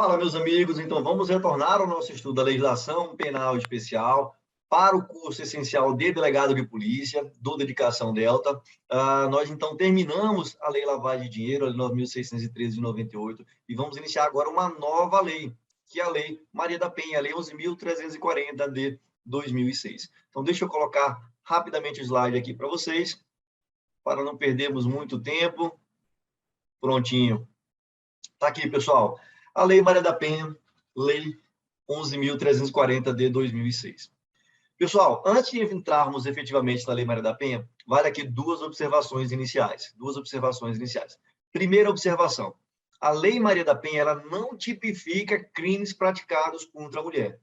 Fala, meus amigos. Então, vamos retornar ao nosso estudo da legislação penal especial para o curso essencial de delegado de polícia, do Dedicação Delta. Nós, então, terminamos a Lei Lavagem de Dinheiro, a Lei 9.613 de 98, e vamos iniciar agora uma nova lei, que é a Lei Maria da Penha, a Lei 11.340 de 2006. Então, deixa eu colocar rapidamente o slide aqui para vocês, para não perdermos muito tempo. Prontinho. Está aqui, pessoal. A Lei Maria da Penha, Lei 11.340 de 2006. Pessoal, antes de entrarmos efetivamente na Lei Maria da Penha, vale aqui duas observações iniciais. Primeira observação. A Lei Maria da Penha ela não tipifica crimes praticados contra a mulher.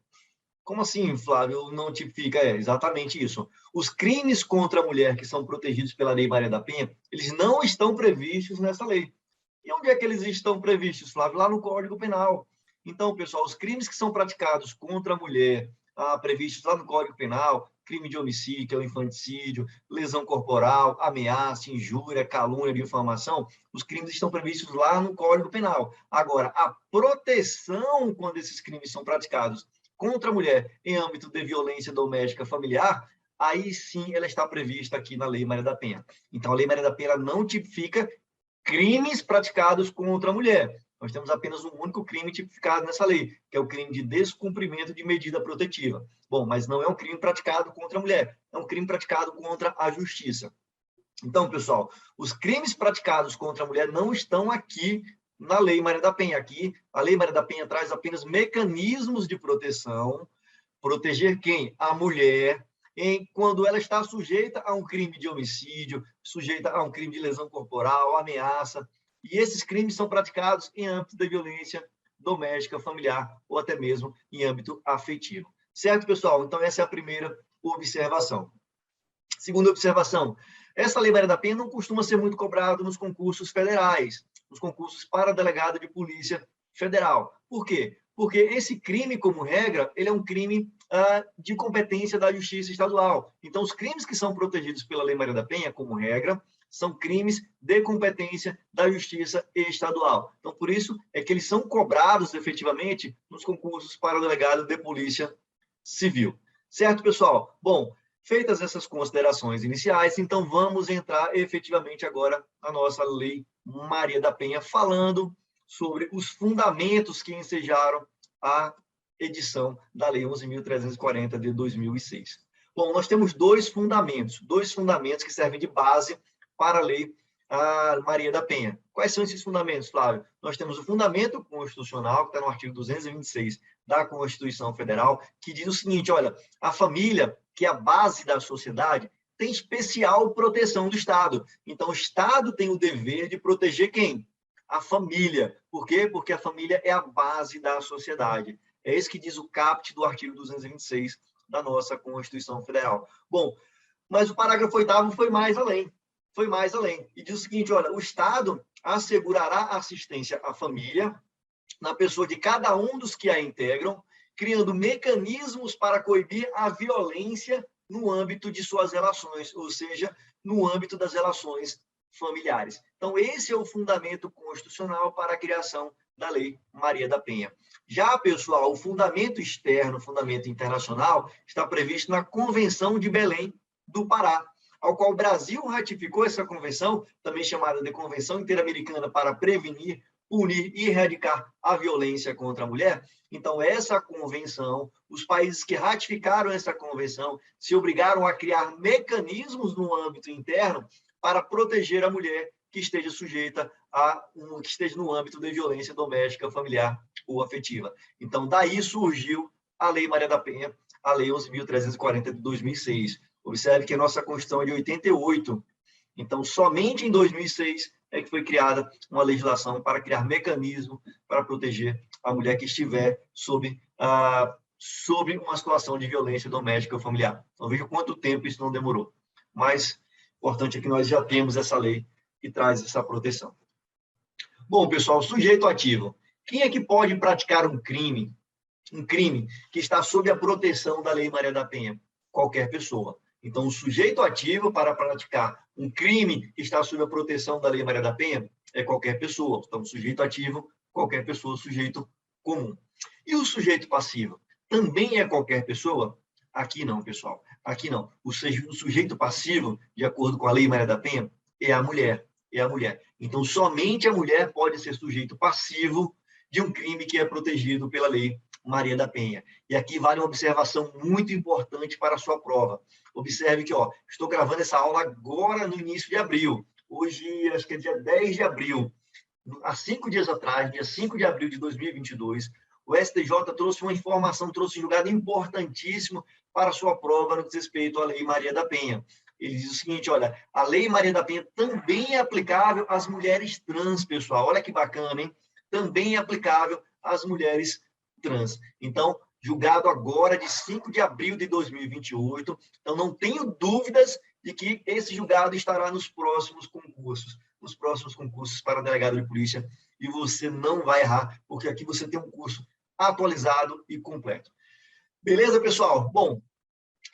Como assim, Flávio, não tipifica? É exatamente isso. Os crimes contra a mulher que são protegidos pela Lei Maria da Penha, eles não estão previstos nessa lei. E onde é que eles estão previstos, Flávio? Lá no Código Penal. Então, pessoal, os crimes que são praticados contra a mulher, previstos lá no Código Penal, crime de homicídio, que é o infanticídio, lesão corporal, ameaça, injúria, calúnia, difamação, os crimes estão previstos lá no Código Penal. Agora, a proteção quando esses crimes são praticados contra a mulher em âmbito de violência doméstica familiar, aí sim ela está prevista aqui na Lei Maria da Penha. Então, a Lei Maria da Penha não tipifica crimes praticados contra a mulher. Nós temos apenas um único crime tipificado nessa lei, que é o crime de descumprimento de medida protetiva. Bom, mas não é um crime praticado contra a mulher, é um crime praticado contra a justiça. Então, pessoal, os crimes praticados contra a mulher não estão aqui na Lei Maria da Penha. Aqui, a Lei Maria da Penha traz apenas mecanismos de proteção. Proteger quem? A mulher, quando ela está sujeita a um crime de homicídio, sujeita a um crime de lesão corporal, ameaça, e esses crimes são praticados em âmbito da violência doméstica, familiar, ou até mesmo em âmbito afetivo. Certo, pessoal? Então, essa é a primeira observação. Segunda observação, essa Lei Maria da Penha não costuma ser muito cobrada nos concursos federais, nos concursos para delegado de polícia federal. Por quê? Porque esse crime, como regra, ele é um crime de competência da Justiça Estadual. Então, os crimes que são protegidos pela Lei Maria da Penha, como regra, são crimes de competência da Justiça Estadual. Então, por isso é que eles são cobrados efetivamente nos concursos para delegado de Polícia Civil. Certo, pessoal? Bom, feitas essas considerações iniciais, então vamos entrar efetivamente agora na nossa Lei Maria da Penha, falando sobre os fundamentos que ensejaram a edição da Lei 11.340 de 2006. Bom, nós temos dois fundamentos que servem de base para a Lei Maria da Penha. Quais são esses fundamentos, Flávio? Nós temos o fundamento constitucional, que está no artigo 226 da Constituição Federal, que diz o seguinte, olha, a família, que é a base da sociedade, tem especial proteção do Estado. Então, o Estado tem o dever de proteger quem? A família. Por quê? Porque a família é a base da sociedade. É isso que diz o caput do artigo 226 da nossa Constituição Federal. Bom, mas o parágrafo 8º foi mais além. E diz o seguinte, olha, o Estado assegurará assistência à família na pessoa de cada um dos que a integram, criando mecanismos para coibir a violência no âmbito de suas relações, ou seja, no âmbito das relações familiares. Então, esse é o fundamento constitucional para a criação da Lei Maria da Penha. Já, pessoal, o fundamento externo, o fundamento internacional, está previsto na Convenção de Belém do Pará, ao qual o Brasil ratificou essa convenção, também chamada de Convenção Interamericana para Prevenir, Punir e Erradicar a Violência contra a Mulher. Então, essa convenção, os países que ratificaram essa convenção se obrigaram a criar mecanismos no âmbito interno para proteger a mulher que esteja sujeita que esteja no âmbito de violência doméstica, familiar ou afetiva. Então, daí surgiu a Lei Maria da Penha, a Lei 11.340 de 2006. Observe que a nossa Constituição é de 88. Então, somente em 2006 é que foi criada uma legislação para criar mecanismo para proteger a mulher que estiver sob uma situação de violência doméstica ou familiar. Então, veja quanto tempo isso não demorou. Mas o importante é que nós já temos essa lei que traz essa proteção. Bom, pessoal, sujeito ativo. Quem é que pode praticar um crime que está sob a proteção da Lei Maria da Penha? Qualquer pessoa. Então, o sujeito ativo para praticar um crime que está sob a proteção da Lei Maria da Penha é qualquer pessoa. Então, sujeito ativo, qualquer pessoa, sujeito comum. E o sujeito passivo também é qualquer pessoa? Aqui não, pessoal. Aqui não. O sujeito passivo, de acordo com a Lei Maria da Penha, é a mulher. É a mulher. Então, somente a mulher pode ser sujeito passivo de um crime que é protegido pela Lei Maria da Penha. E aqui vale uma observação muito importante para a sua prova. Observe que, estou gravando essa aula agora no início de abril. Hoje, acho que é dia 10 de abril. Há 5 dias atrás, dia 5 de abril de 2022, o STJ trouxe uma informação, trouxe um julgado importantíssimo para a sua prova no que diz respeito à Lei Maria da Penha. Ele diz o seguinte, olha, a Lei Maria da Penha também é aplicável às mulheres trans, pessoal. Olha que bacana, hein? Também é aplicável às mulheres trans. Então, julgado agora de 5 de abril de 2028. Então, não tenho dúvidas de que esse julgado estará nos próximos concursos para delegado de polícia, e você não vai errar, porque aqui você tem um curso atualizado e completo. Beleza, pessoal? Bom,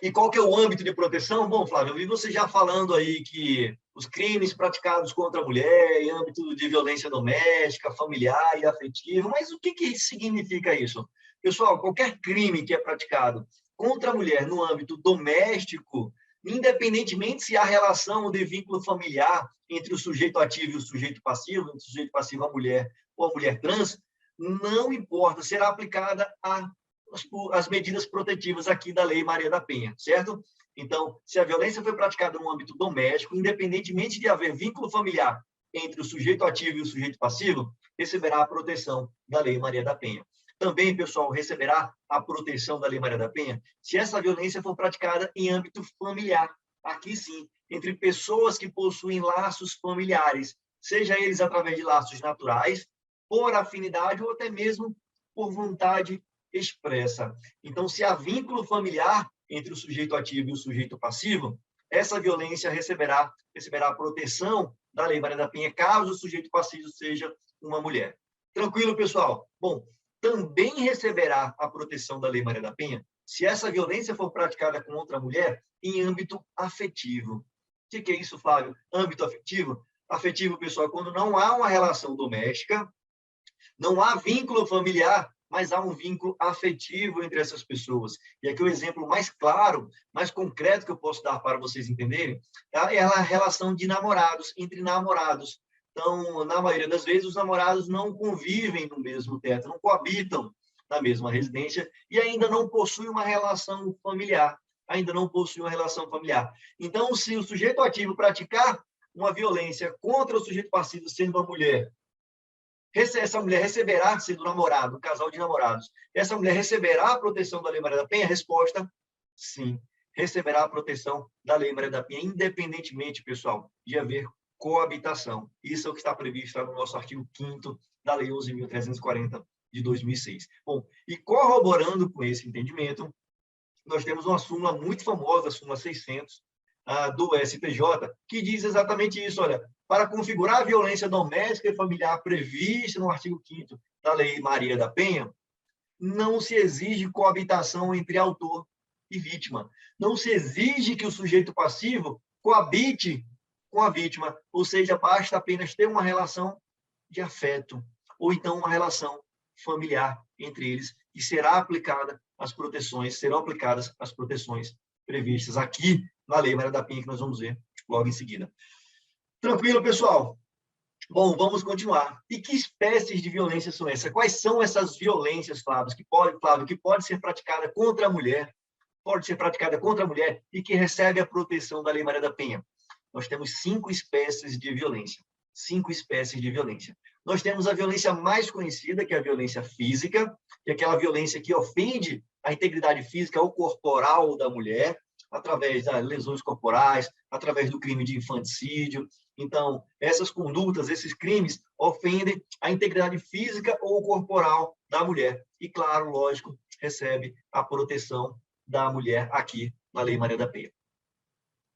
e qual que é o âmbito de proteção? Bom, Flávio, eu vi você já falando aí que os crimes praticados contra a mulher, em âmbito de violência doméstica, familiar e afetiva, mas o que significa isso? Pessoal, qualquer crime que é praticado contra a mulher no âmbito doméstico, independentemente se há relação de vínculo familiar entre o sujeito ativo e o sujeito passivo, entre o sujeito passivo a mulher ou a mulher trans, não importa, será aplicada as medidas protetivas aqui da Lei Maria da Penha, certo? Então, se a violência foi praticada no âmbito doméstico, independentemente de haver vínculo familiar entre o sujeito ativo e o sujeito passivo, receberá a proteção da Lei Maria da Penha. Também, pessoal, receberá a proteção da Lei Maria da Penha se essa violência for praticada em âmbito familiar. Aqui sim, entre pessoas que possuem laços familiares, seja eles através de laços naturais, por afinidade ou até mesmo por vontade expressa. Então, se há vínculo familiar entre o sujeito ativo e o sujeito passivo, essa violência receberá a proteção da Lei Maria da Penha, caso o sujeito passivo seja uma mulher. Tranquilo, pessoal? Bom, também receberá a proteção da Lei Maria da Penha se essa violência for praticada com outra mulher em âmbito afetivo. O que é isso, Flávio? Âmbito afetivo? Afetivo, pessoal, quando não há uma relação doméstica, não há vínculo familiar, mas há um vínculo afetivo entre essas pessoas. E aqui o exemplo mais claro, mais concreto que eu posso dar para vocês entenderem, é a relação de namorados, entre namorados. Então, na maioria das vezes, os namorados não convivem no mesmo teto, não coabitam na mesma residência e ainda não possuem uma relação familiar. Então, se o sujeito ativo praticar uma violência contra o sujeito passivo, sendo uma mulher, essa mulher receberá, sendo namorado, um casal de namorados, essa mulher receberá a proteção da Lei Maria da Penha? Resposta, sim. Receberá a proteção da Lei Maria da Penha, independentemente, pessoal, de haver coabitação. Isso é o que está previsto no nosso artigo 5º da Lei 11.340 de 2006. Bom, e corroborando com esse entendimento, nós temos uma súmula muito famosa, a súmula 600, do STJ, que diz exatamente isso, olha, para configurar a violência doméstica e familiar prevista no artigo 5º da Lei Maria da Penha, não se exige coabitação entre autor e vítima. Não se exige que o sujeito passivo coabite com a vítima, ou seja, basta apenas ter uma relação de afeto, ou então uma relação familiar entre eles, e serão aplicadas as proteções previstas aqui na Lei Maria da Penha, que nós vamos ver logo em seguida. Tranquilo, pessoal? Bom, vamos continuar. E que espécies de violência são essas? Quais são essas violências, Flávio, que pode ser praticada contra a mulher, e que recebe a proteção da Lei Maria da Penha? Nós temos 5 espécies de violência. 5 espécies de violência. Nós temos a violência mais conhecida, que é a violência física, que é aquela violência que ofende a integridade física ou corporal da mulher, através das lesões corporais, através do crime de infanticídio. Então, essas condutas, esses crimes, ofendem a integridade física ou corporal da mulher. E, claro, lógico, recebe a proteção da mulher aqui na Lei Maria da Penha.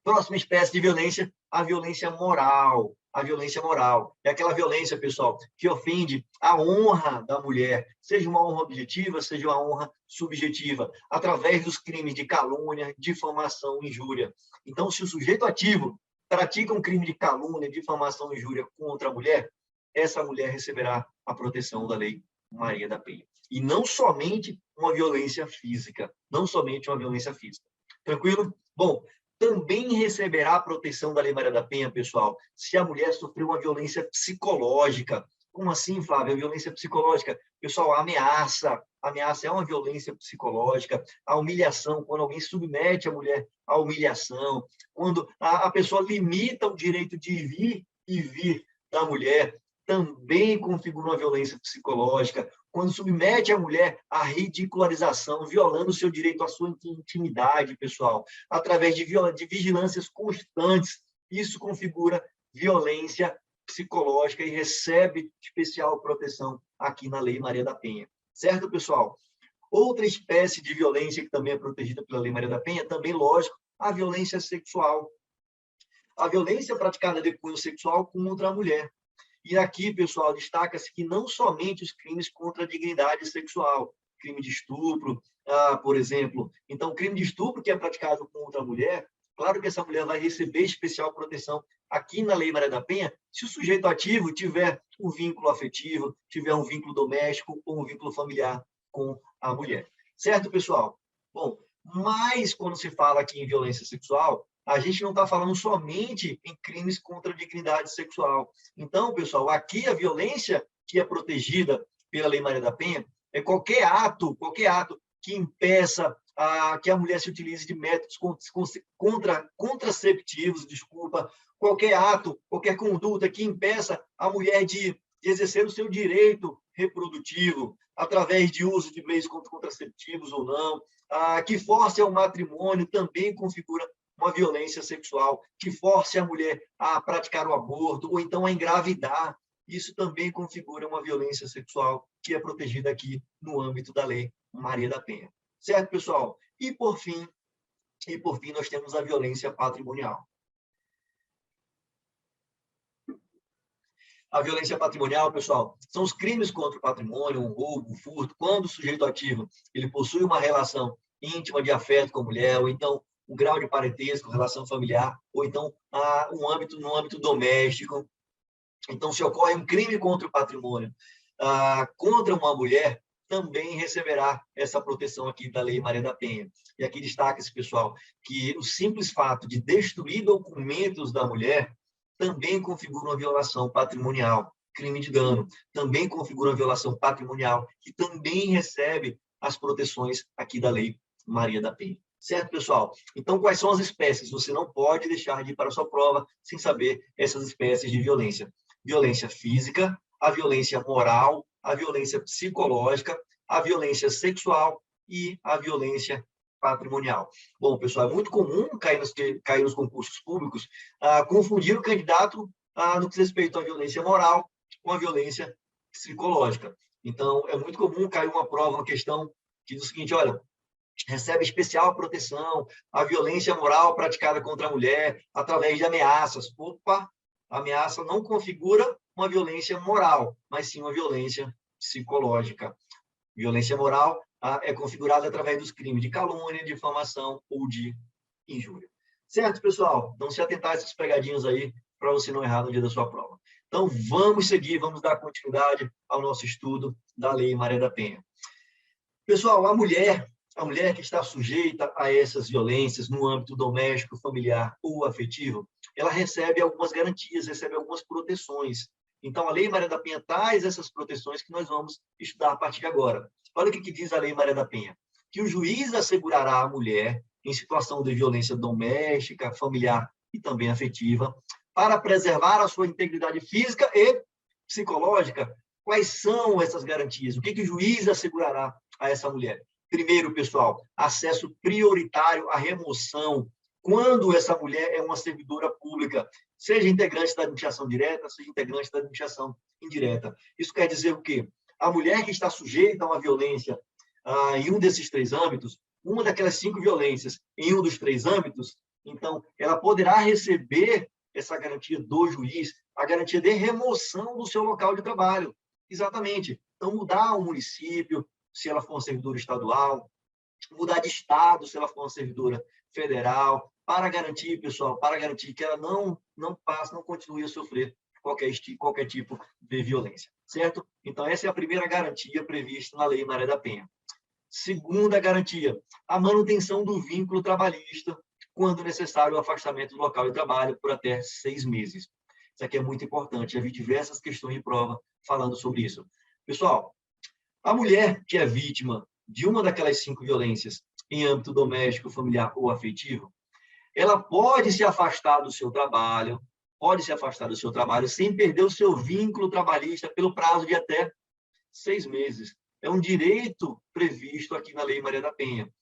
Próxima espécie de violência, a violência moral. A violência moral é aquela violência, pessoal, que ofende a honra da mulher, seja uma honra objetiva, seja uma honra subjetiva, através dos crimes de calúnia, difamação, injúria. Então, se o sujeito ativo pratica um crime de calúnia, difamação, injúria contra a mulher, essa mulher receberá a proteção da Lei Maria da Penha. E não somente uma violência física, não somente uma violência física. Tranquilo? Bom, também receberá a proteção da Lei Maria da Penha, pessoal, se a mulher sofreu uma violência psicológica. Como assim, Flávia? Violência psicológica? Pessoal, a ameaça. A ameaça é uma violência psicológica. A humilhação, quando alguém submete a mulher à humilhação, quando a pessoa limita o direito de vir e vir da mulher, também configura uma violência psicológica. Quando submete a mulher à ridicularização, violando o seu direito à sua intimidade, pessoal, através de vigilâncias constantes, isso configura violência psicológica e recebe especial proteção aqui na Lei Maria da Penha. Certo, pessoal? Outra espécie de violência que também é protegida pela Lei Maria da Penha, também, lógico, a violência sexual. A violência praticada de cunho sexual contra a mulher. E aqui, pessoal, destaca-se que não somente os crimes contra a dignidade sexual, crime de estupro, por exemplo. Então, crime de estupro que é praticado contra a mulher, claro que essa mulher vai receber especial proteção aqui na Lei Maria da Penha, se o sujeito ativo tiver um vínculo afetivo, tiver um vínculo doméstico ou um vínculo familiar com a mulher. Certo, pessoal? Bom, mas quando se fala aqui em violência sexual, a gente não está falando somente em crimes contra a dignidade sexual. Então, pessoal, aqui a violência que é protegida pela Lei Maria da Penha é qualquer ato que impeça que a mulher se utilize de métodos contraceptivos, qualquer ato, qualquer conduta que impeça a mulher de exercer o seu direito reprodutivo através de uso de meios contraceptivos ou não, que force ao matrimônio também configura uma violência sexual, que force a mulher a praticar o aborto ou então a engravidar. Isso também configura uma violência sexual que é protegida aqui no âmbito da Lei Maria da Penha. Certo, pessoal? E por fim, nós temos a violência patrimonial. A violência patrimonial, pessoal, são os crimes contra o patrimônio, um roubo, um furto, quando o sujeito ativo ele possui uma relação íntima de afeto com a mulher, ou então um grau de parentesco, relação familiar, ou então no âmbito doméstico. Então, se ocorre um crime contra o patrimônio contra uma mulher, também receberá essa proteção aqui da Lei Maria da Penha. E aqui destaca-se, pessoal, que o simples fato de destruir documentos da mulher também configura uma violação patrimonial, crime de dano, também configura uma violação patrimonial, que também recebe as proteções aqui da Lei Maria da Penha. Certo, pessoal? Então, quais são as espécies? Você não pode deixar de ir para a sua prova sem saber essas espécies de violência. Violência física, a violência moral, a violência psicológica, a violência sexual e a violência patrimonial. Bom, pessoal, é muito comum cair nos concursos públicos confundir o candidato no que diz respeito à violência moral com a violência psicológica. Então, é muito comum cair uma prova, uma questão que diz o seguinte, olha, recebe especial proteção a violência moral praticada contra a mulher através de ameaças. Opa, a ameaça não configura uma violência moral, mas sim uma violência psicológica. Violência moral é configurada através dos crimes de calúnia, difamação ou de injúria. Certo, pessoal? Então, se atentar a essas pegadinhas aí para você não errar no dia da sua prova. Então, vamos seguir, vamos dar continuidade ao nosso estudo da Lei Maria da Penha. Pessoal, a mulher que está sujeita a essas violências no âmbito doméstico, familiar ou afetivo, ela recebe algumas garantias, recebe algumas proteções. Então, a Lei Maria da Penha traz essas proteções que nós vamos estudar a partir de agora. Olha o que diz a Lei Maria da Penha. Que o juiz assegurará à mulher, em situação de violência doméstica, familiar e também afetiva, para preservar a sua integridade física e psicológica. Quais são essas garantias? O que o juiz assegurará a essa mulher? Primeiro, pessoal, acesso prioritário à remoção quando essa mulher é uma servidora pública, seja integrante da administração direta, seja integrante da administração indireta. Isso quer dizer o quê? A mulher que está sujeita a uma violência em um desses três âmbitos, uma daquelas 5 violências em um dos 3 âmbitos, então, ela poderá receber essa garantia do juiz, a garantia de remoção do seu local de trabalho. Exatamente. Então, mudar o município, se ela for uma servidora estadual, mudar de estado, se ela for uma servidora federal, para garantir, pessoal, para garantir que ela não continue a sofrer qualquer tipo de violência, certo? Então, essa é a primeira garantia prevista na Lei Maria da Penha. Segunda garantia, a manutenção do vínculo trabalhista, quando necessário o afastamento do local de trabalho por até 6 meses. Isso aqui é muito importante, já vi diversas questões de prova falando sobre isso. Pessoal, a mulher que é vítima de uma daquelas 5 violências em âmbito doméstico, familiar ou afetivo, ela pode se afastar do seu trabalho, sem perder o seu vínculo trabalhista pelo prazo de até 6 meses. É um direito previsto aqui na Lei Maria da Penha.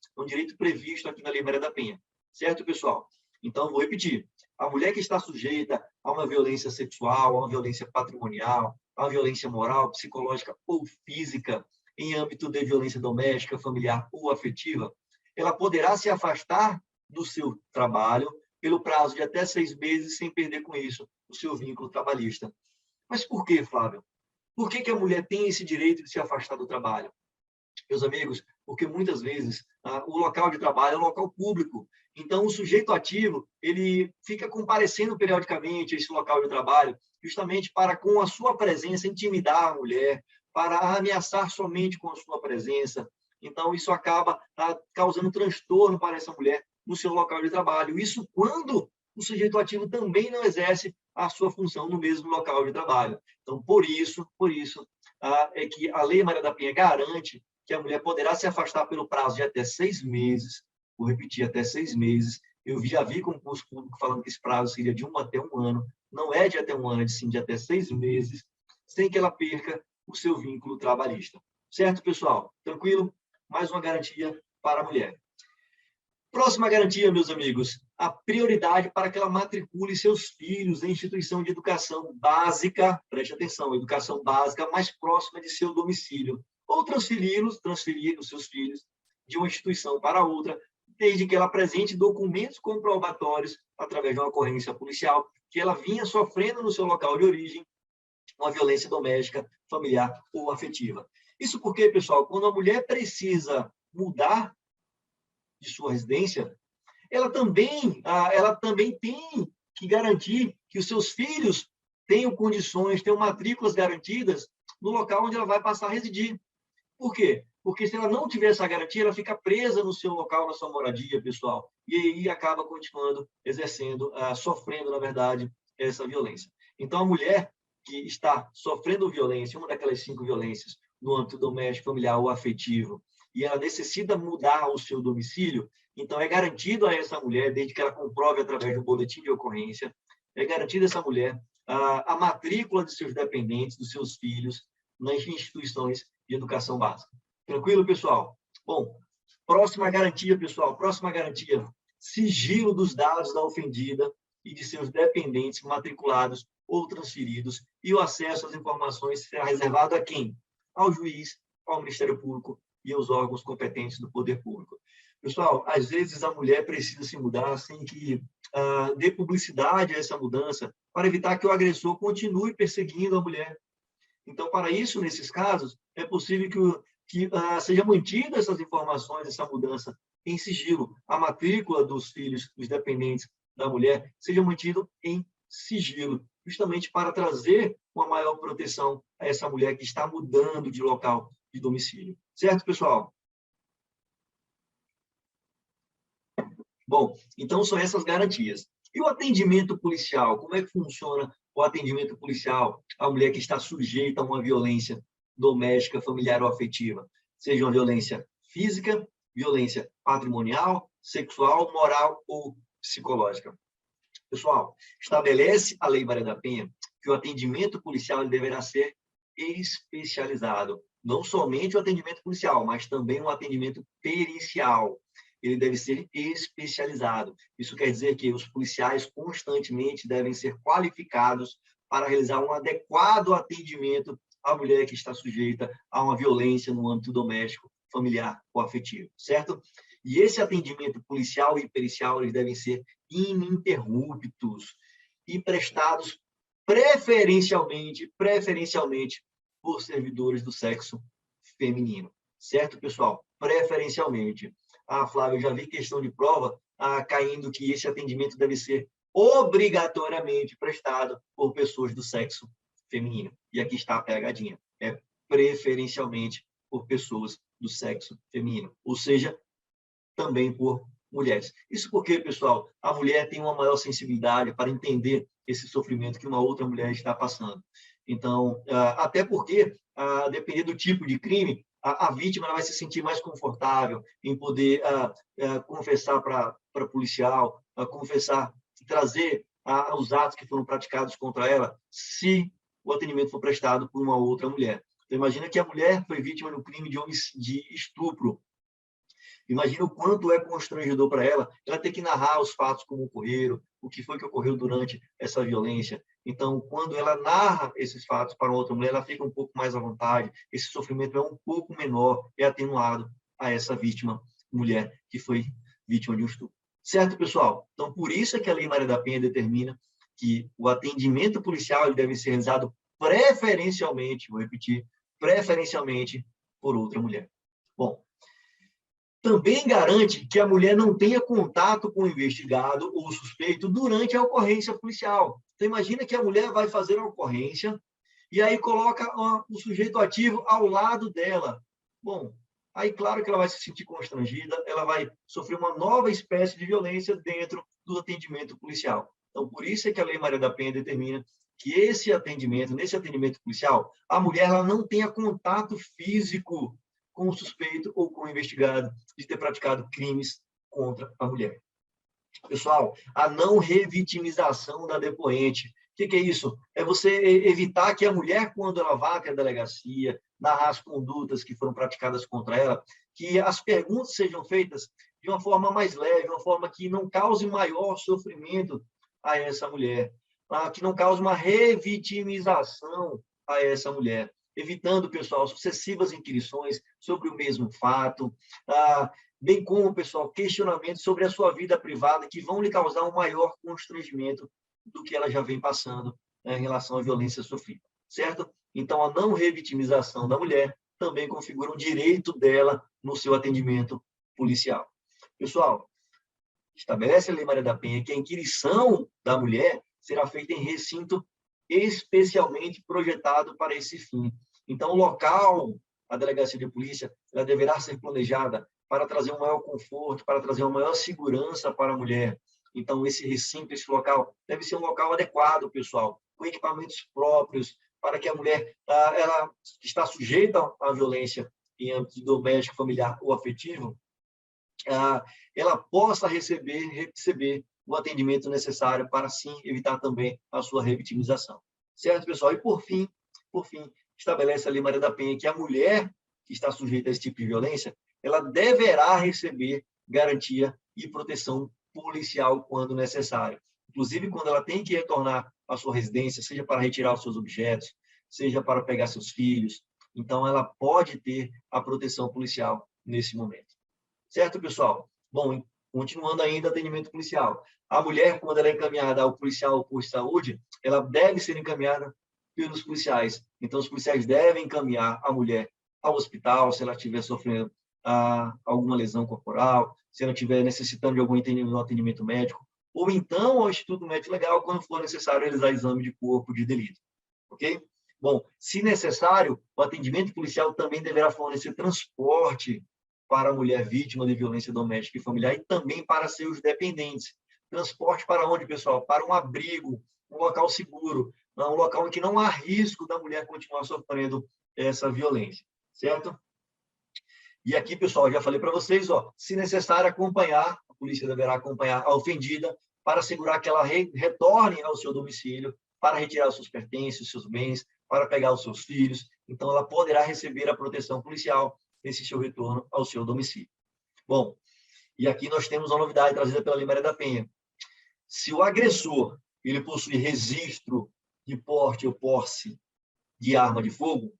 Certo, pessoal? Então, vou repetir. A mulher que está sujeita a uma violência sexual, a uma violência patrimonial, a uma violência moral, psicológica ou física, em âmbito de violência doméstica, familiar ou afetiva, ela poderá se afastar do seu trabalho pelo prazo de até 6 meses, sem perder com isso o seu vínculo trabalhista. Mas por quê, Flávio? Por que a mulher tem esse direito de se afastar do trabalho? Meus amigos, porque muitas vezes o local de trabalho é um local público. Então, o sujeito ativo, ele fica comparecendo periodicamente a esse local de trabalho, justamente para, com a sua presença, intimidar a mulher, para ameaçar somente com a sua presença. Então, isso acaba causando transtorno para essa mulher no seu local de trabalho. Isso quando o sujeito ativo também não exerce a sua função no mesmo local de trabalho. Então, por isso é que a Lei Maria da Penha garante que a mulher poderá se afastar pelo prazo de até 6 meses, vou repetir, até 6 meses. Eu já vi concurso público falando que esse prazo seria de 1 até 1 ano, não é de até 1 ano, é sim de até 6 meses, sem que ela perca o seu vínculo trabalhista. Certo, pessoal? Tranquilo? Mais uma garantia para a mulher. Próxima garantia, meus amigos, a prioridade para que ela matricule seus filhos em instituição de educação básica, preste atenção, educação básica mais próxima de seu domicílio, ou transferir os seus filhos de uma instituição para outra, desde que ela apresente documentos comprobatórios, através de uma ocorrência policial, que ela vinha sofrendo no seu local de origem uma violência doméstica, familiar ou afetiva. Isso porque, pessoal, quando a mulher precisa mudar de sua residência, ela também tem que garantir que os seus filhos tenham condições, tenham matrículas garantidas no local onde ela vai passar a residir. Por quê? Porque se ela não tiver essa garantia, ela fica presa no seu local, na sua moradia, pessoal, e aí acaba continuando exercendo, sofrendo, na verdade, essa violência. Então, a mulher que está sofrendo violência, uma daquelas 5 violências no âmbito doméstico, familiar ou afetivo, e ela necessita mudar o seu domicílio, então é garantido a essa mulher, desde que ela comprove através do boletim de ocorrência, é garantido a essa mulher a matrícula de seus dependentes, dos seus filhos, nas instituições de educação básica. Tranquilo, pessoal? Bom, próxima garantia, pessoal, sigilo dos dados da ofendida e de seus dependentes matriculados ou transferidos, e o acesso às informações será reservado a quem? Ao juiz, ao Ministério Público e aos órgãos competentes do poder público. Pessoal, às vezes a mulher precisa se mudar sem que dê publicidade a essa mudança, para evitar que o agressor continue perseguindo a mulher. Então, para isso, nesses casos, é possível que seja mantida essas informações, essa mudança em sigilo. A matrícula dos filhos, dos dependentes da mulher, seja mantido em sigilo, justamente para trazer uma maior proteção a essa mulher que está mudando de local de domicílio. Certo, pessoal? Bom, então são essas garantias. E o atendimento policial? Como é que funciona o atendimento policial à mulher que está sujeita a uma violência doméstica, familiar ou afetiva? Seja uma violência física, violência patrimonial, sexual, moral ou psicológica. Pessoal, estabelece a Lei Maria da Penha que o atendimento policial ele deverá ser especializado. Não somente o atendimento policial, mas também o atendimento pericial. Ele deve ser especializado. Isso quer dizer que os policiais constantemente devem ser qualificados para realizar um adequado atendimento à mulher que está sujeita a uma violência no âmbito doméstico, familiar ou afetivo, certo? E esse atendimento policial e pericial eles devem ser ininterruptos e prestados preferencialmente por servidores do sexo feminino, certo, pessoal? Preferencialmente. Flávio, eu já vi questão de prova caindo que esse atendimento deve ser obrigatoriamente prestado por pessoas do sexo feminino. E aqui está a pegadinha. É preferencialmente por pessoas do sexo feminino, ou seja, também por mulheres. Isso porque, pessoal, a mulher tem uma maior sensibilidade para entender esse sofrimento que uma outra mulher está passando. Então, até porque, dependendo do tipo de crime, a vítima vai se sentir mais confortável em poder confessar para policial, confessar, trazer os atos que foram praticados contra ela, se o atendimento for prestado por uma outra mulher. Então, imagina que a mulher foi vítima do crime de estupro. Imagina o quanto é constrangedor para ela ter que narrar os fatos como ocorreram, o que foi que ocorreu durante essa violência. Então, quando ela narra esses fatos para outra mulher, ela fica um pouco mais à vontade, esse sofrimento é um pouco menor, é atenuado a essa vítima, mulher, que foi vítima de um estupro. Certo, pessoal? Então, por isso é que a Lei Maria da Penha determina que o atendimento policial ele deve ser realizado preferencialmente, vou repetir, preferencialmente por outra mulher. Bom, também garante que a mulher não tenha contato com o investigado ou suspeito durante a ocorrência policial. Então, imagina que a mulher vai fazer a ocorrência e aí coloca o sujeito ativo ao lado dela. Bom, aí claro que ela vai se sentir constrangida, ela vai sofrer uma nova espécie de violência dentro do atendimento policial. Então, por isso é que a Lei Maria da Penha determina que nesse atendimento policial, a mulher ela não tenha contato físico com o suspeito ou com o investigado de ter praticado crimes contra a mulher. Pessoal, a não revitimização da depoente. O que é isso? É você evitar que a mulher, quando ela vá até a delegacia, narrar as condutas que foram praticadas contra ela, que as perguntas sejam feitas de uma forma mais leve, uma forma que não cause maior sofrimento a essa mulher, que não cause uma revitimização a essa mulher, evitando, pessoal, sucessivas inquirições sobre o mesmo fato, bem como, pessoal, questionamentos sobre a sua vida privada que vão lhe causar um maior constrangimento do que ela já vem passando em relação à violência sofrida, certo? Então, a não revitimização da mulher também configura um direito dela no seu atendimento policial. Pessoal, estabelece a Lei Maria da Penha que a inquirição da mulher será feita em recinto especialmente projetado para esse fim. Então, o local, a delegacia de polícia, ela deverá ser planejada para trazer um maior conforto, para trazer uma maior segurança para a mulher. Então, esse recinto, esse local, deve ser um local adequado, pessoal, com equipamentos próprios, para que a mulher ela está sujeita à violência em âmbito doméstico, familiar ou afetivo, ela possa receber o atendimento necessário para, sim, evitar também a sua revitimização. Certo, pessoal? E, por fim, estabelece a Lei Maria da Penha que a mulher que está sujeita a esse tipo de violência, ela deverá receber garantia e proteção policial quando necessário. Inclusive, quando ela tem que retornar à sua residência, seja para retirar os seus objetos, seja para pegar seus filhos, então ela pode ter a proteção policial nesse momento. Certo, pessoal? Bom, continuando ainda o atendimento policial. A mulher, quando ela é encaminhada ao policial ou posto de saúde, ela deve ser encaminhada pelos policiais. Então, os policiais devem encaminhar a mulher ao hospital, se ela estiver sofrendo alguma lesão corporal, se ela estiver necessitando de algum atendimento médico, ou então ao Instituto Médico Legal, quando for necessário realizar exame de corpo de delito. Ok? Bom, se necessário, o atendimento policial também deverá fornecer transporte para a mulher vítima de violência doméstica e familiar e também para seus dependentes. Transporte para onde, pessoal? Para um abrigo, um local seguro, um local em que não há risco da mulher continuar sofrendo essa violência, certo? E aqui, pessoal, já falei para vocês, se necessário acompanhar, a polícia deverá acompanhar a ofendida para assegurar que ela retorne ao seu domicílio, para retirar os seus pertences, os seus bens, para pegar os seus filhos. Então, ela poderá receber a proteção policial nesse seu retorno ao seu domicílio. Bom, e aqui nós temos uma novidade trazida pela Lei Maria da Penha. Se o agressor ele possui registro de porte ou posse de arma de fogo,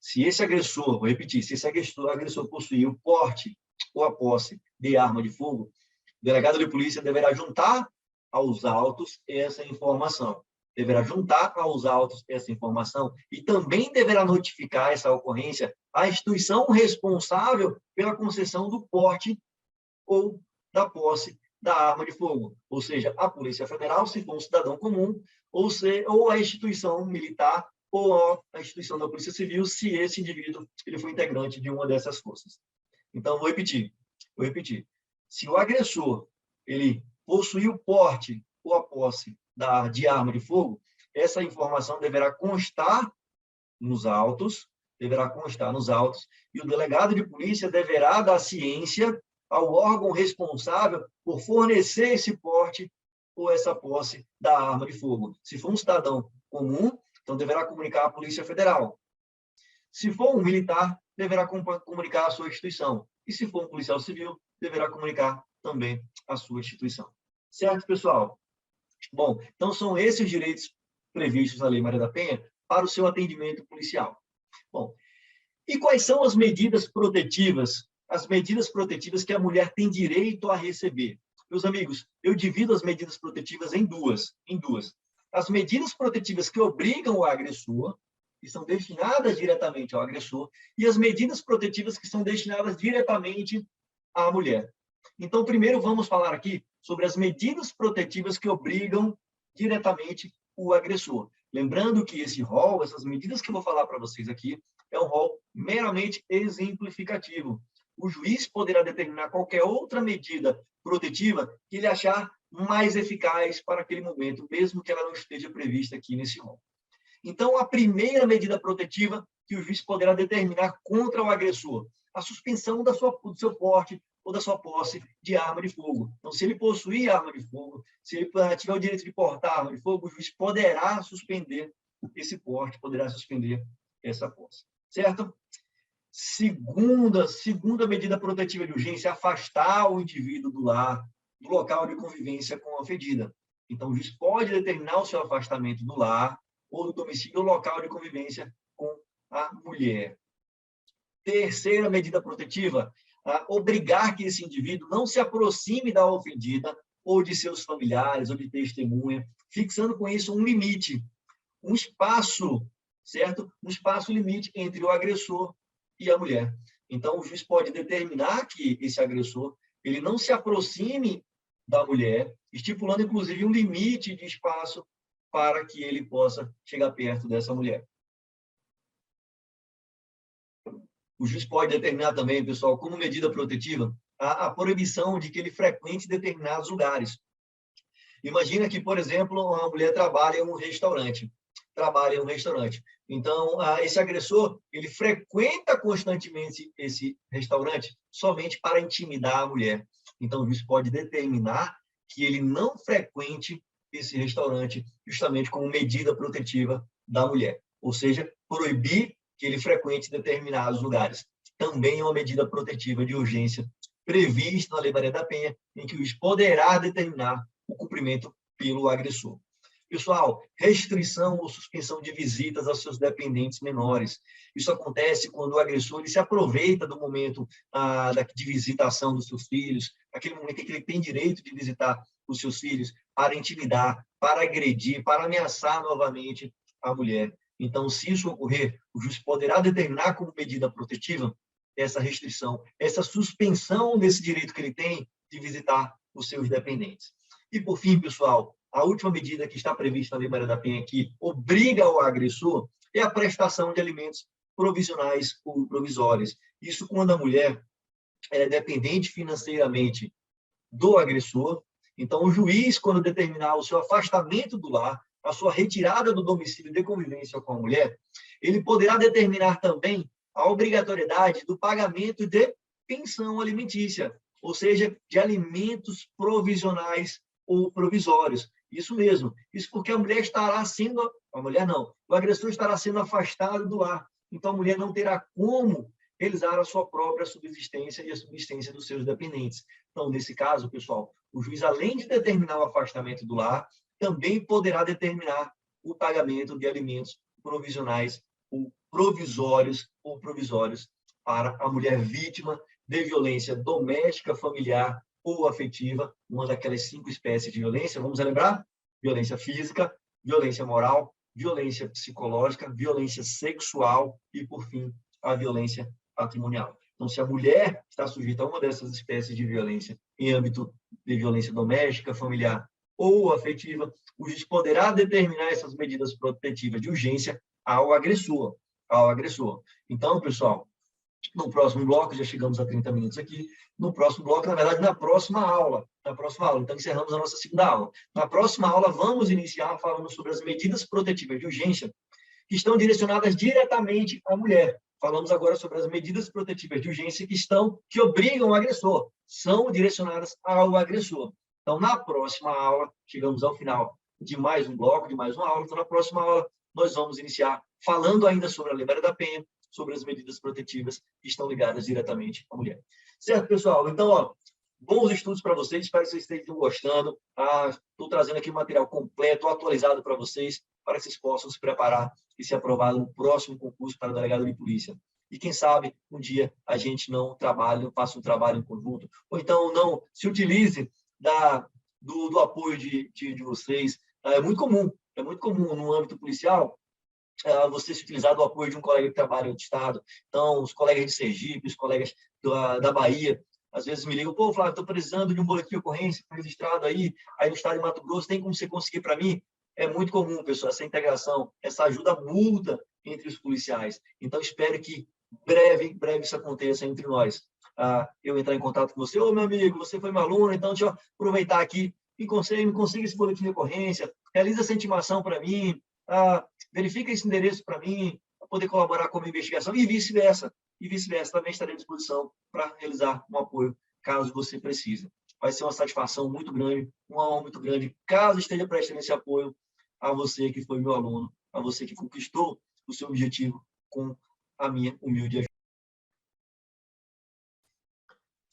se esse agressor, vou repetir, se esse agressor possuir o porte ou a posse de arma de fogo, o delegado de polícia deverá juntar aos autos essa informação. Deverá juntar aos autos essa informação e também deverá notificar essa ocorrência à instituição responsável pela concessão do porte ou da posse da arma de fogo, ou seja, a Polícia Federal, se for um cidadão comum, ou a instituição militar, ou a instituição da Polícia Civil, se esse indivíduo ele for integrante de uma dessas forças. Então, vou repetir. Se o agressor ele possuir o porte ou a posse de arma de fogo, essa informação deverá constar nos autos, e o delegado de polícia deverá dar ciência ao órgão responsável por fornecer esse porte ou essa posse da arma de fogo. Se for um cidadão comum, então deverá comunicar à Polícia Federal. Se for um militar, deverá comunicar à sua instituição. E se for um policial civil, deverá comunicar também à sua instituição. Certo, pessoal? Bom, então são esses os direitos previstos na Lei Maria da Penha para o seu atendimento policial. Bom, e quais são as medidas protetivas? As medidas protetivas que a mulher tem direito a receber. Meus amigos, eu divido as medidas protetivas em duas. As medidas protetivas que obrigam o agressor, que são destinadas diretamente ao agressor, e as medidas protetivas que são destinadas diretamente à mulher. Então, primeiro vamos falar aqui sobre as medidas protetivas que obrigam diretamente o agressor. Lembrando que esse rol, essas medidas que eu vou falar para vocês aqui, é um rol meramente exemplificativo. O juiz poderá determinar qualquer outra medida protetiva que ele achar mais eficaz para aquele momento, mesmo que ela não esteja prevista aqui nesse rol. Então, a primeira medida protetiva que o juiz poderá determinar contra o agressor, a suspensão do seu porte ou da sua posse de arma de fogo. Então, se ele possuir arma de fogo, se ele tiver o direito de portar arma de fogo, o juiz poderá suspender esse porte, poderá suspender essa posse. Certo? Segunda medida protetiva de urgência, afastar o indivíduo do lar, do local de convivência com a ofendida. Então, o juiz pode determinar o seu afastamento do lar ou do domicílio ou local de convivência com a mulher. Terceira medida protetiva, obrigar que esse indivíduo não se aproxime da ofendida ou de seus familiares ou de testemunha, fixando com isso um limite, um espaço, certo? Um espaço limite entre o agressor e a mulher. Então, o juiz pode determinar que esse agressor ele não se aproxime da mulher, estipulando, inclusive, um limite de espaço para que ele possa chegar perto dessa mulher. O juiz pode determinar também, pessoal, como medida protetiva, a proibição de que ele frequente determinados lugares. Imagina que, por exemplo, uma mulher trabalha em um restaurante. Então, esse agressor, ele frequenta constantemente esse restaurante somente para intimidar a mulher. Então, o juiz pode determinar que ele não frequente esse restaurante justamente como medida protetiva da mulher. Ou seja, proibir que ele frequente determinados lugares. Também é uma medida protetiva de urgência prevista na Lei Maria da Penha, em que o juiz poderá determinar o cumprimento pelo agressor. Pessoal, restrição ou suspensão de visitas aos seus dependentes menores. Isso acontece quando o agressor ele se aproveita do momento de visitação dos seus filhos, aquele momento em que ele tem direito de visitar os seus filhos, para intimidar, para agredir, para ameaçar novamente a mulher. Então, se isso ocorrer, o juiz poderá determinar como medida protetiva essa restrição, essa suspensão desse direito que ele tem de visitar os seus dependentes. E, por fim, pessoal, a última medida que está prevista na Lei Maria da Penha, que obriga o agressor, é a prestação de alimentos provisionais ou provisórios. Isso quando a mulher é dependente financeiramente do agressor. Então, o juiz, quando determinar o seu afastamento do lar, a sua retirada do domicílio de convivência com a mulher, ele poderá determinar também a obrigatoriedade do pagamento de pensão alimentícia, ou seja, de alimentos provisionais ou provisórios. Isso mesmo. Isso porque a mulher estará sendo... A mulher não. O agressor estará sendo afastado do lar. Então, a mulher não terá como realizar a sua própria subsistência e a subsistência dos seus dependentes. Então, nesse caso, pessoal, o juiz, além de determinar o afastamento do lar, também poderá determinar o pagamento de alimentos provisionais ou provisórios para a mulher vítima de violência doméstica, familiar ou afetiva, uma daquelas 5 espécies de violência. Vamos lembrar? Violência física, violência moral, violência psicológica, violência sexual e, por fim, a violência patrimonial. Então, se a mulher está sujeita a uma dessas espécies de violência em âmbito de violência doméstica, familiar ou afetiva, o juiz poderá determinar essas medidas protetivas de urgência ao agressor. Então, pessoal, no próximo bloco, já chegamos a 30 minutos aqui, no próximo bloco, na verdade, na próxima aula, então encerramos a nossa segunda aula. Na próxima aula, vamos iniciar falando sobre as medidas protetivas de urgência que estão direcionadas diretamente à mulher. Falamos agora sobre as medidas protetivas de urgência que obrigam o agressor, são direcionadas ao agressor. Então, na próxima aula, chegamos ao final de mais um bloco, de mais uma aula. Então, na próxima aula, nós vamos iniciar falando ainda sobre a Lei Maria da Penha, sobre as medidas protetivas que estão ligadas diretamente à mulher. Certo, pessoal? Então, bons estudos para vocês, espero que vocês estejam gostando. Estou trazendo aqui um material completo, atualizado para vocês, para que vocês possam se preparar e ser aprovado no próximo concurso para delegado de polícia. E quem sabe, um dia, a gente não faça um trabalho em conjunto, ou então não se utilize do apoio de vocês. É muito comum no âmbito policial, você se utilizar do apoio de um colega que trabalha em outro estado. Então, os colegas de Sergipe, os colegas da Bahia, às vezes me ligam, pô, Flávio, estou precisando de um boletim de ocorrência registrado aí no estado de Mato Grosso, tem como você conseguir para mim? É muito comum, pessoal, essa integração, essa ajuda mútua entre os policiais. Então, espero que breve isso aconteça entre nós. Eu entrar em contato com você, ô, meu amigo, você foi meu aluno, então deixa eu aproveitar aqui, me consiga esse boletim de ocorrência, realiza essa intimação para mim, verifica esse endereço para mim, para poder colaborar com a minha investigação, e vice-versa. Também estarei à disposição para realizar um apoio, caso você precise. Vai ser uma satisfação muito grande, uma honra muito grande, caso esteja prestando esse apoio a você que foi meu aluno, a você que conquistou o seu objetivo com a minha humilde ajuda.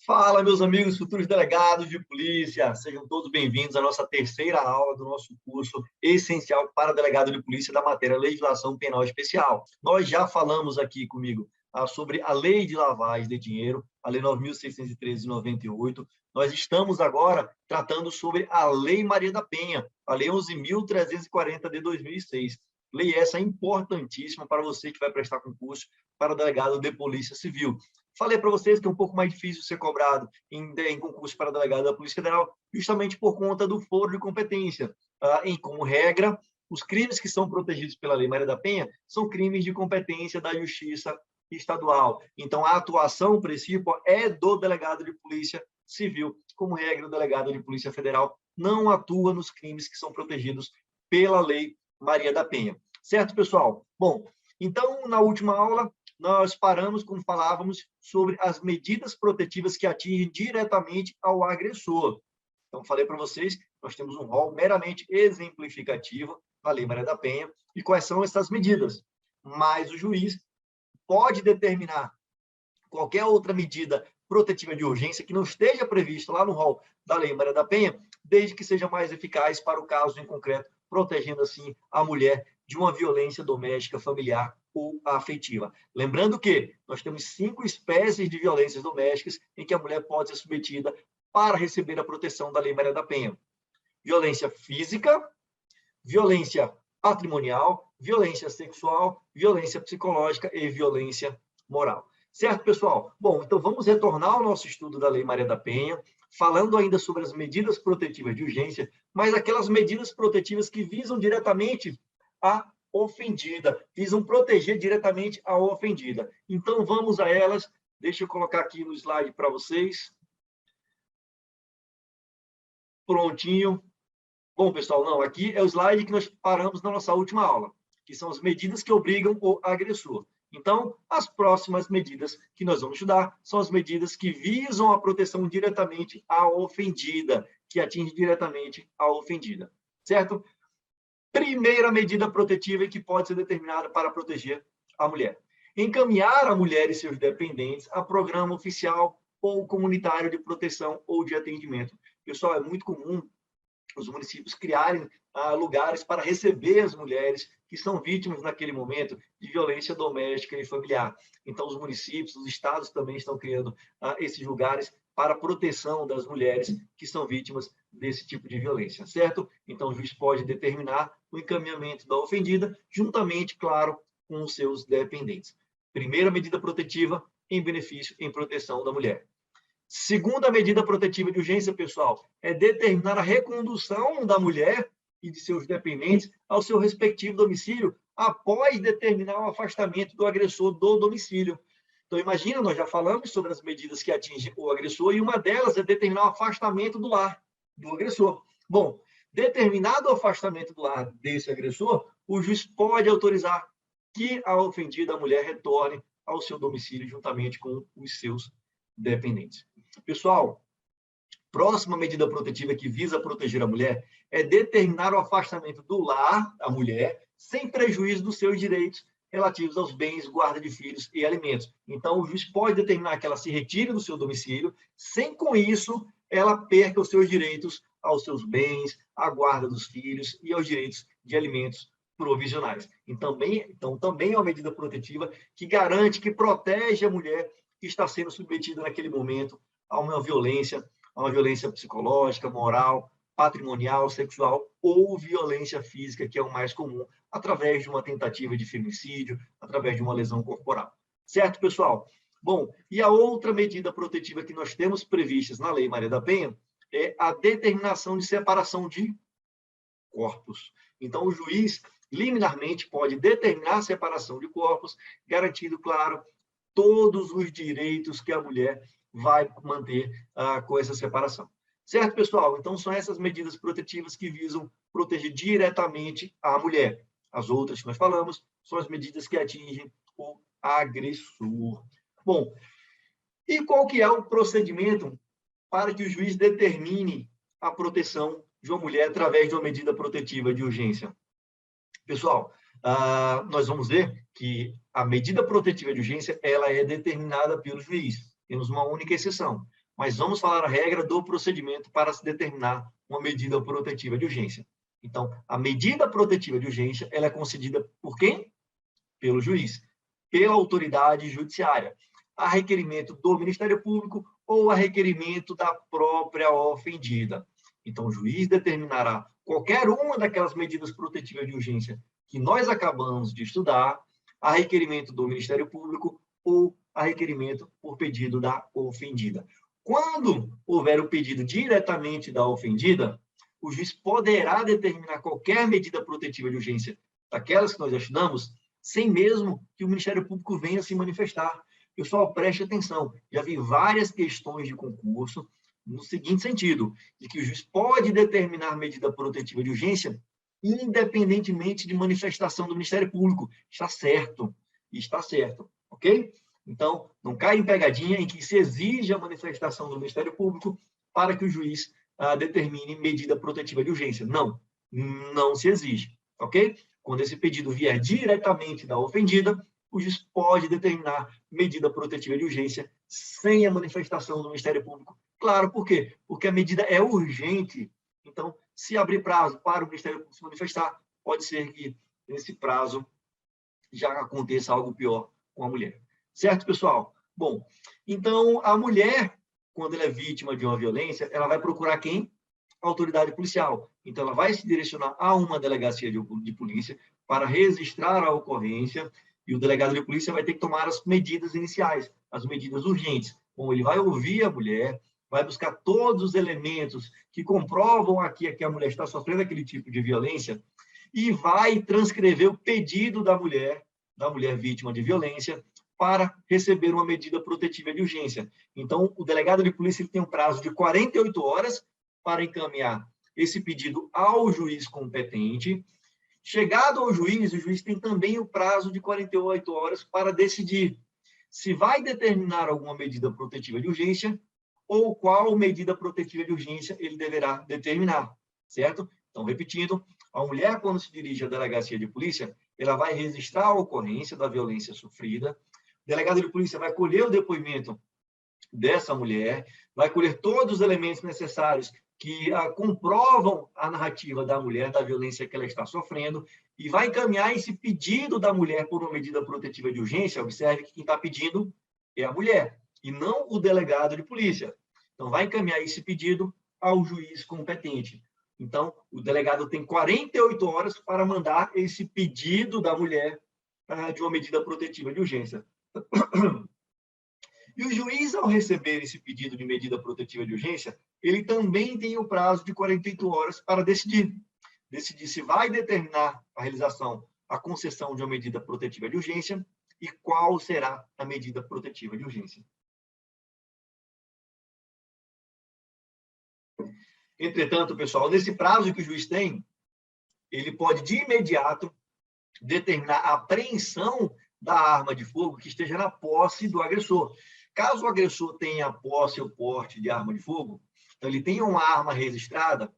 Fala, meus amigos futuros delegados de polícia, sejam todos bem-vindos à nossa terceira aula do nosso curso essencial para delegado de polícia da matéria Legislação Penal Especial. Nós já falamos aqui comigo sobre a Lei de Lavagem de Dinheiro, a Lei 9.613 de 98. Nós estamos agora tratando sobre a Lei Maria da Penha, a Lei 11.340 de 2006. Lei essa importantíssima para você que vai prestar concurso para delegado de Polícia Civil. Falei para vocês que é um pouco mais difícil ser cobrado em concurso para delegado da Polícia Federal, justamente por conta do foro de competência. Como regra, os crimes que são protegidos pela Lei Maria da Penha são crimes de competência da Justiça Estadual. Então, a atuação, princípio, é do delegado de Polícia Civil. Como regra, o delegado de Polícia Federal não atua nos crimes que são protegidos pela Lei Maria da Penha. Certo, pessoal? Bom, então, na última aula, nós paramos quando falávamos sobre as medidas protetivas que atingem diretamente ao agressor. Então, falei para vocês, nós temos um rol meramente exemplificativo na Lei Maria da Penha e quais são essas medidas. Mas o juiz pode determinar qualquer outra medida protetiva de urgência que não esteja prevista lá no rol da Lei Maria da Penha, desde que seja mais eficaz para o caso em concreto, protegendo, assim, a mulher de uma violência doméstica, familiar ou afetiva. Lembrando que nós temos 5 espécies de violências domésticas em que a mulher pode ser submetida para receber a proteção da Lei Maria da Penha. Violência física, violência patrimonial, violência sexual, violência psicológica e violência moral. Certo, pessoal? Bom, então vamos retornar ao nosso estudo da Lei Maria da Penha, falando ainda sobre as medidas protetivas de urgência, mas aquelas medidas protetivas que visam diretamente a ofendida, visam proteger diretamente a ofendida. Então, vamos a elas. Deixa eu colocar aqui no slide para vocês. Prontinho. Bom, pessoal, não, aqui é o slide que nós paramos na nossa última aula, que são as medidas que obrigam o agressor. Então, as próximas medidas que nós vamos estudar são as medidas que visam a proteção diretamente à ofendida, que atinge diretamente a ofendida, certo? Primeira medida protetiva que pode ser determinada para proteger a mulher. Encaminhar a mulher e seus dependentes a programa oficial ou comunitário de proteção ou de atendimento. Pessoal, é muito comum os municípios criarem lugares para receber as mulheres que são vítimas, naquele momento, de violência doméstica e familiar. Então, os municípios, os estados também estão criando esses lugares para a proteção das mulheres que são vítimas desse tipo de violência, certo? Então, o juiz pode determinar o encaminhamento da ofendida, juntamente, claro, com os seus dependentes. Primeira medida protetiva em benefício, em proteção da mulher. Segunda medida protetiva de urgência, pessoal, é determinar a recondução da mulher e de seus dependentes ao seu respectivo domicílio após determinar o afastamento do agressor do domicílio. Então, imagina, nós já falamos sobre as medidas que atingem o agressor e uma delas é determinar o afastamento do lar do agressor. Bom, determinado o afastamento do lar desse agressor, o juiz pode autorizar que a ofendida mulher retorne ao seu domicílio juntamente com os seus dependentes. Pessoal, próxima medida protetiva que visa proteger a mulher é determinar o afastamento do lar da mulher sem prejuízo dos seus direitos relativos aos bens, guarda de filhos e alimentos. Então, o juiz pode determinar que ela se retire do seu domicílio, sem com isso ela perca os seus direitos aos seus bens, à guarda dos filhos e aos direitos de alimentos provisionais. Então, também é uma medida protetiva que garante, que protege a mulher que está sendo submetida naquele momento a uma violência psicológica, moral, patrimonial, sexual ou violência física, que é o mais comum, através de uma tentativa de feminicídio, através de uma lesão corporal. Certo, pessoal? Bom, e a outra medida protetiva que nós temos previstas na Lei Maria da Penha é a determinação de separação de corpos. Então, o juiz, liminarmente, pode determinar a separação de corpos, garantindo, claro, todos os direitos que a mulher vai manter com essa separação. Certo, pessoal? Então, são essas medidas protetivas que visam proteger diretamente a mulher. As outras que nós falamos são as medidas que atingem o agressor. Bom, e qual que é o procedimento para que o juiz determine a proteção de uma mulher através de uma medida protetiva de urgência? Pessoal, nós vamos ver que a medida protetiva de urgência ela é determinada pelo juiz. Temos uma única exceção, mas vamos falar a regra do procedimento para se determinar uma medida protetiva de urgência. Então, a medida protetiva de urgência ela é concedida por quem? Pelo juiz, pela autoridade judiciária, a requerimento do Ministério Público ou a requerimento da própria ofendida. Então, o juiz determinará qualquer uma daquelas medidas protetivas de urgência que nós acabamos de estudar, a requerimento do Ministério Público ou a requerimento por pedido da ofendida. Quando houver o pedido diretamente da ofendida, o juiz poderá determinar qualquer medida protetiva de urgência daquelas que nós já estudamos, sem mesmo que o Ministério Público venha se manifestar. Pessoal, preste atenção, já vi várias questões de concurso no seguinte sentido, de que o juiz pode determinar medida protetiva de urgência independentemente de manifestação do Ministério Público. Está certo, ok? Então, não cai em pegadinha em que se exige a manifestação do Ministério Público para que o juiz determine medida protetiva de urgência. Não, não se exige, ok? Quando esse pedido vier diretamente da ofendida, o juiz pode determinar medida protetiva de urgência sem a manifestação do Ministério Público. Claro, por quê? Porque a medida é urgente. Então, se abrir prazo para o Ministério Público se manifestar, pode ser que nesse prazo já aconteça algo pior com a mulher. Certo, pessoal? Bom, então, a mulher, quando ela é vítima de uma violência, ela vai procurar quem? A autoridade policial. Então, ela vai se direcionar a uma delegacia de polícia para registrar a ocorrência e o delegado de polícia vai ter que tomar as medidas iniciais, as medidas urgentes. Bom, ele vai ouvir a mulher, vai buscar todos os elementos que comprovam aqui que a mulher está sofrendo aquele tipo de violência e vai transcrever o pedido da mulher vítima de violência para receber uma medida protetiva de urgência. Então, o delegado de polícia ele tem um prazo de 48 horas para encaminhar esse pedido ao juiz competente. Chegado ao juiz, o juiz tem também o prazo de 48 horas para decidir se vai determinar alguma medida protetiva de urgência ou qual medida protetiva de urgência ele deverá determinar, certo? Então, repetindo, a mulher, quando se dirige à delegacia de polícia, ela vai registrar a ocorrência da violência sofrida, o delegado de polícia vai colher o depoimento dessa mulher, vai colher todos os elementos necessários que comprovam a narrativa da mulher, da violência que ela está sofrendo, e vai encaminhar esse pedido da mulher por uma medida protetiva de urgência. Observe que quem está pedindo é a mulher, e não o delegado de polícia. Então, vai encaminhar esse pedido ao juiz competente. Então, o delegado tem 48 horas para mandar esse pedido da mulher de uma medida protetiva de urgência. E o juiz, ao receber esse pedido de medida protetiva de urgência, ele também tem o prazo de 48 horas para decidir se vai determinar a realização, a concessão de uma medida protetiva de urgência e qual será a medida protetiva de urgência. Entretanto, pessoal, nesse prazo que o juiz tem, ele pode, de imediato, determinar a apreensão da arma de fogo que esteja na posse do agressor. Caso o agressor tenha posse ou porte de arma de fogo, então ele tenha uma arma registrada,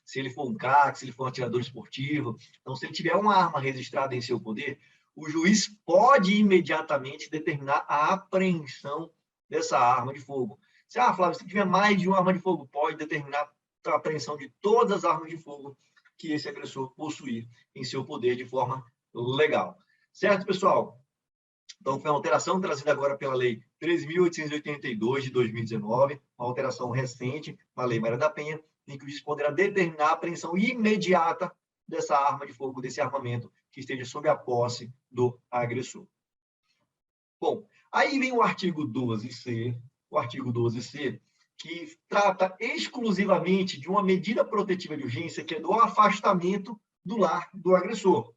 se ele for um CAC, se ele for um atirador esportivo, então se ele tiver uma arma registrada em seu poder, o juiz pode imediatamente determinar a apreensão dessa arma de fogo. Flávio, se tiver mais de uma arma de fogo, pode determinar a apreensão de todas as armas de fogo que esse agressor possuir em seu poder de forma legal. Certo, pessoal? Então, foi uma alteração trazida agora pela Lei 13.882 de 2019, uma alteração recente na Lei Maria da Penha, em que o juiz poderá determinar a apreensão imediata dessa arma de fogo, desse armamento que esteja sob a posse do agressor. Bom, aí vem o artigo 12C, que trata exclusivamente de uma medida protetiva de urgência, que é do afastamento do lar do agressor,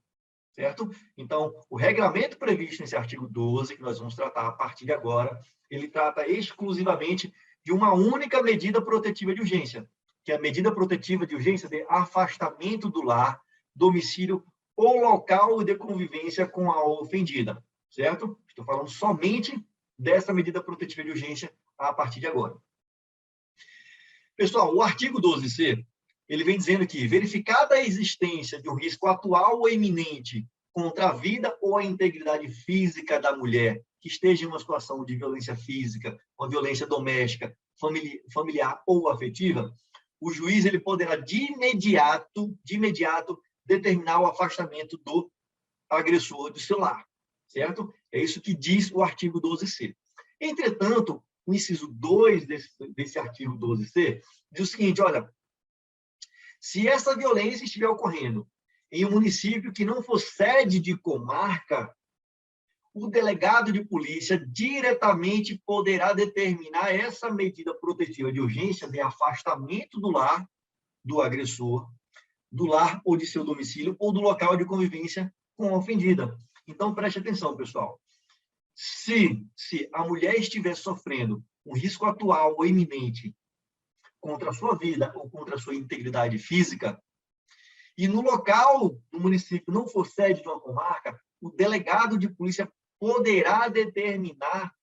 certo? Então, o regramento previsto nesse artigo 12, que nós vamos tratar a partir de agora, ele trata exclusivamente de uma única medida protetiva de urgência, que é a medida protetiva de urgência de afastamento do lar, domicílio ou local de convivência com a ofendida, certo? Estou falando somente dessa medida protetiva de urgência a partir de agora. Pessoal, o artigo 12C, ele vem dizendo que, verificada a existência de um risco atual ou iminente contra a vida ou a integridade física da mulher que esteja em uma situação de violência física, uma violência doméstica, familiar ou afetiva, o juiz ele poderá de imediato determinar o afastamento do agressor do seu lar, certo? É isso que diz o artigo 12C. Entretanto, o inciso 2 desse artigo 12C diz o seguinte, olha, se essa violência estiver ocorrendo em um município que não for sede de comarca, o delegado de polícia diretamente poderá determinar essa medida protetiva de urgência de afastamento do lar do agressor, do lar ou de seu domicílio ou do local de convivência com a ofendida. Então, preste atenção, pessoal. Se a mulher estiver sofrendo um risco atual ou iminente contra a sua vida ou contra a sua integridade física, e no local do município não for sede de uma comarca, o delegado de polícia poderá determinar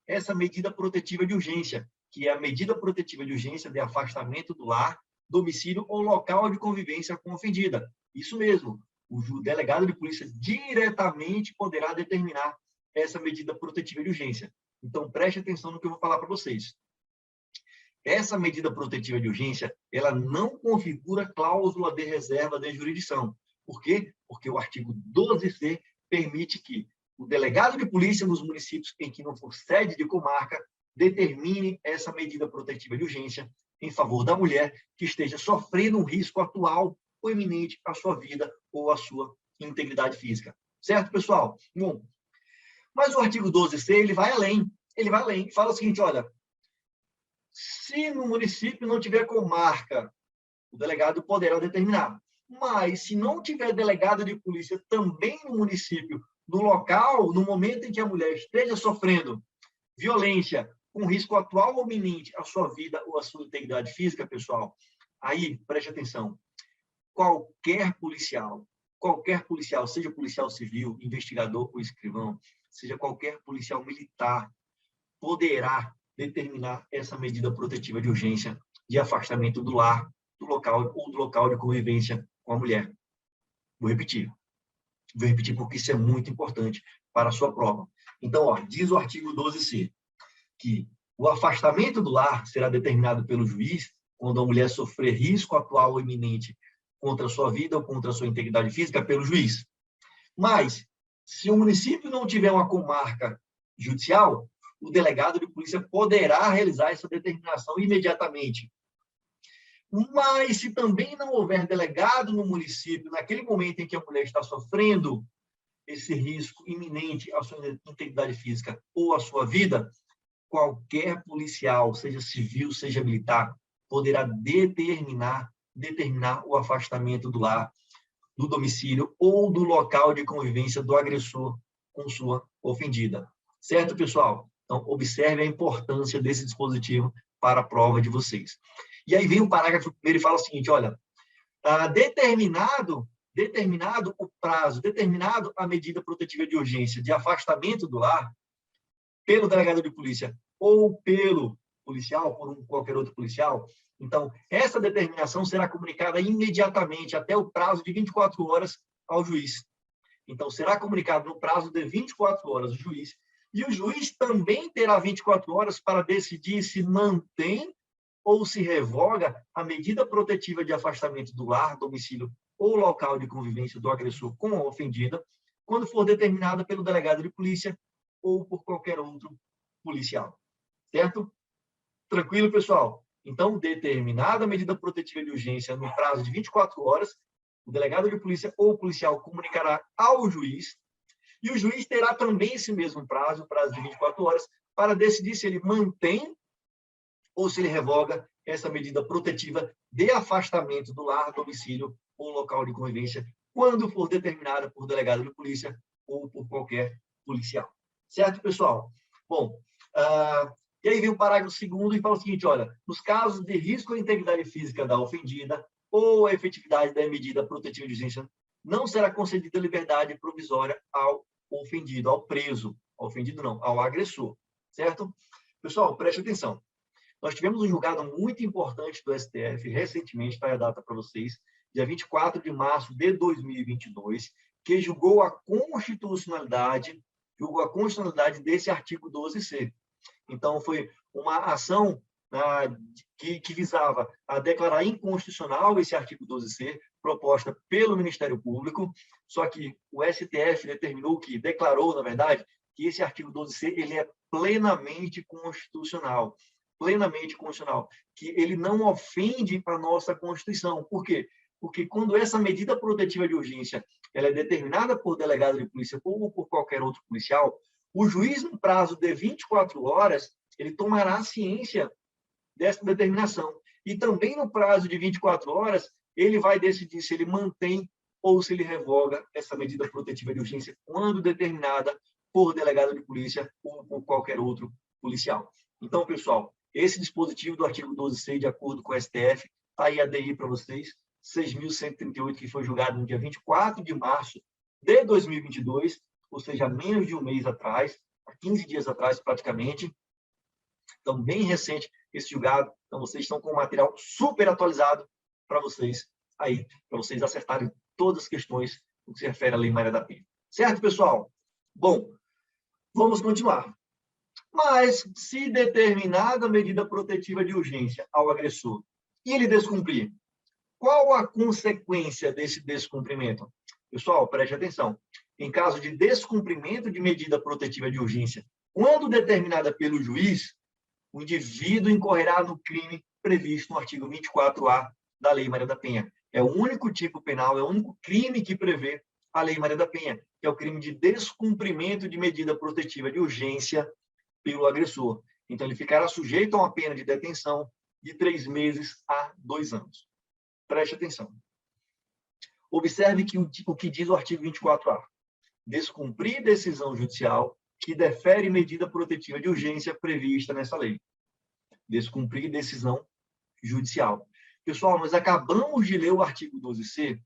essa medida protetiva de urgência, que é a medida protetiva de urgência de afastamento do lar, domicílio ou local de convivência com a ofendida. Isso mesmo, o delegado de polícia diretamente poderá determinar essa medida protetiva de urgência. Então, preste atenção no que eu vou falar para vocês. Essa medida protetiva de urgência, ela não configura cláusula de reserva de jurisdição. Por quê? Porque o artigo 12C permite que o delegado de polícia nos municípios em que não for sede de comarca determine essa medida protetiva de urgência em favor da mulher que esteja sofrendo um risco atual ou iminente à sua vida ou à sua integridade física. Certo, pessoal? Bom, mas o artigo 12C, ele vai além. Ele vai além. Fala o seguinte, olha, se no município não tiver comarca, o delegado poderá determinar. Mas, se não tiver delegado de polícia também no município, no local, no momento em que a mulher esteja sofrendo violência com risco atual ou iminente à sua vida ou à sua integridade física, pessoal, aí, preste atenção, qualquer policial, seja policial civil, investigador ou escrivão, seja qualquer policial militar, poderá determinar essa medida protetiva de urgência de afastamento do lar, do local ou do local de convivência com a mulher. Vou repetir porque isso é muito importante para a sua prova. Então, diz o artigo 12C que o afastamento do lar será determinado pelo juiz quando a mulher sofrer risco atual ou iminente contra a sua vida ou contra a sua integridade física pelo juiz. Mas, se o município não tiver uma comarca judicial, o delegado de polícia poderá realizar essa determinação imediatamente. Mas, se também não houver delegado no município, naquele momento em que a mulher está sofrendo esse risco iminente à sua integridade física ou à sua vida, qualquer policial, seja civil, seja militar, poderá determinar o afastamento do lar, do domicílio ou do local de convivência do agressor com sua ofendida. Certo, pessoal? Então, observe a importância desse dispositivo para a prova de vocês. E aí vem o parágrafo primeiro e fala o seguinte, olha, determinado o prazo, determinado a medida protetiva de urgência de afastamento do lar pelo delegado de polícia ou pelo policial, por qualquer outro policial, então, essa determinação será comunicada imediatamente, até o prazo de 24 horas ao juiz. Então, será comunicado no prazo de 24 horas ao juiz, e o juiz também terá 24 horas para decidir se mantém ou se revoga a medida protetiva de afastamento do lar, domicílio ou local de convivência do agressor com a ofendida, quando for determinada pelo delegado de polícia ou por qualquer outro policial. Certo? Tranquilo, pessoal? Então, determinada a medida protetiva de urgência no prazo de 24 horas, o delegado de polícia ou o policial comunicará ao juiz, e o juiz terá também esse mesmo prazo, o prazo de 24 horas, para decidir se ele mantém ou se ele revoga essa medida protetiva de afastamento do lar, domicílio ou local de convivência, quando for determinada por delegado de polícia ou por qualquer policial. Certo, pessoal? Bom, e aí vem o parágrafo 2º e fala o seguinte, olha, nos casos de risco à integridade física da ofendida ou a efetividade da medida protetiva de urgência, não será concedida liberdade provisória ao ofendido, ao preso, ao ofendido não, ao agressor, certo? Pessoal, preste atenção. Nós tivemos um julgado muito importante do STF, recentemente, está a data para vocês, dia 24 de março de 2022, que julgou a constitucionalidade desse artigo 12C. Então, foi uma ação que visava a declarar inconstitucional esse artigo 12C, proposta pelo Ministério Público, só que o STF declarou, na verdade, que esse artigo 12C ele é plenamente constitucional, que ele não ofende a nossa Constituição. Por quê? Porque quando essa medida protetiva de urgência ela é determinada por delegado de polícia ou por qualquer outro policial, o juiz, no prazo de 24 horas, ele tomará ciência dessa determinação. E também no prazo de 24 horas, ele vai decidir se ele mantém ou se ele revoga essa medida protetiva de urgência quando determinada por delegado de polícia ou por qualquer outro policial. Então, pessoal, esse dispositivo do artigo 12C, de acordo com o STF, está aí a DI para vocês, 6.138, que foi julgado no dia 24 de março de 2022, ou seja, menos de um mês atrás, há 15 dias atrás, praticamente. Então, bem recente esse julgado. Então, vocês estão com um material super atualizado para vocês aí, para vocês acertarem todas as questões no que se refere à Lei Maria da Penha. Certo, pessoal? Bom, vamos continuar. Mas, se determinada medida protetiva de urgência ao agressor e ele descumprir, qual a consequência desse descumprimento? Pessoal, preste atenção. Em caso de descumprimento de medida protetiva de urgência, quando determinada pelo juiz, o indivíduo incorrerá no crime previsto no artigo 24A da Lei Maria da Penha. É o único tipo penal, é o único crime que prevê a Lei Maria da Penha, que é o crime de descumprimento de medida protetiva de urgência pelo agressor. Então, ele ficará sujeito a uma pena de detenção de 3 meses a 2 anos. Preste atenção. Observe o que diz o artigo 24A. Descumprir decisão judicial que defere medida protetiva de urgência prevista nessa lei. Descumprir decisão judicial. Pessoal, nós acabamos de ler o artigo 12C,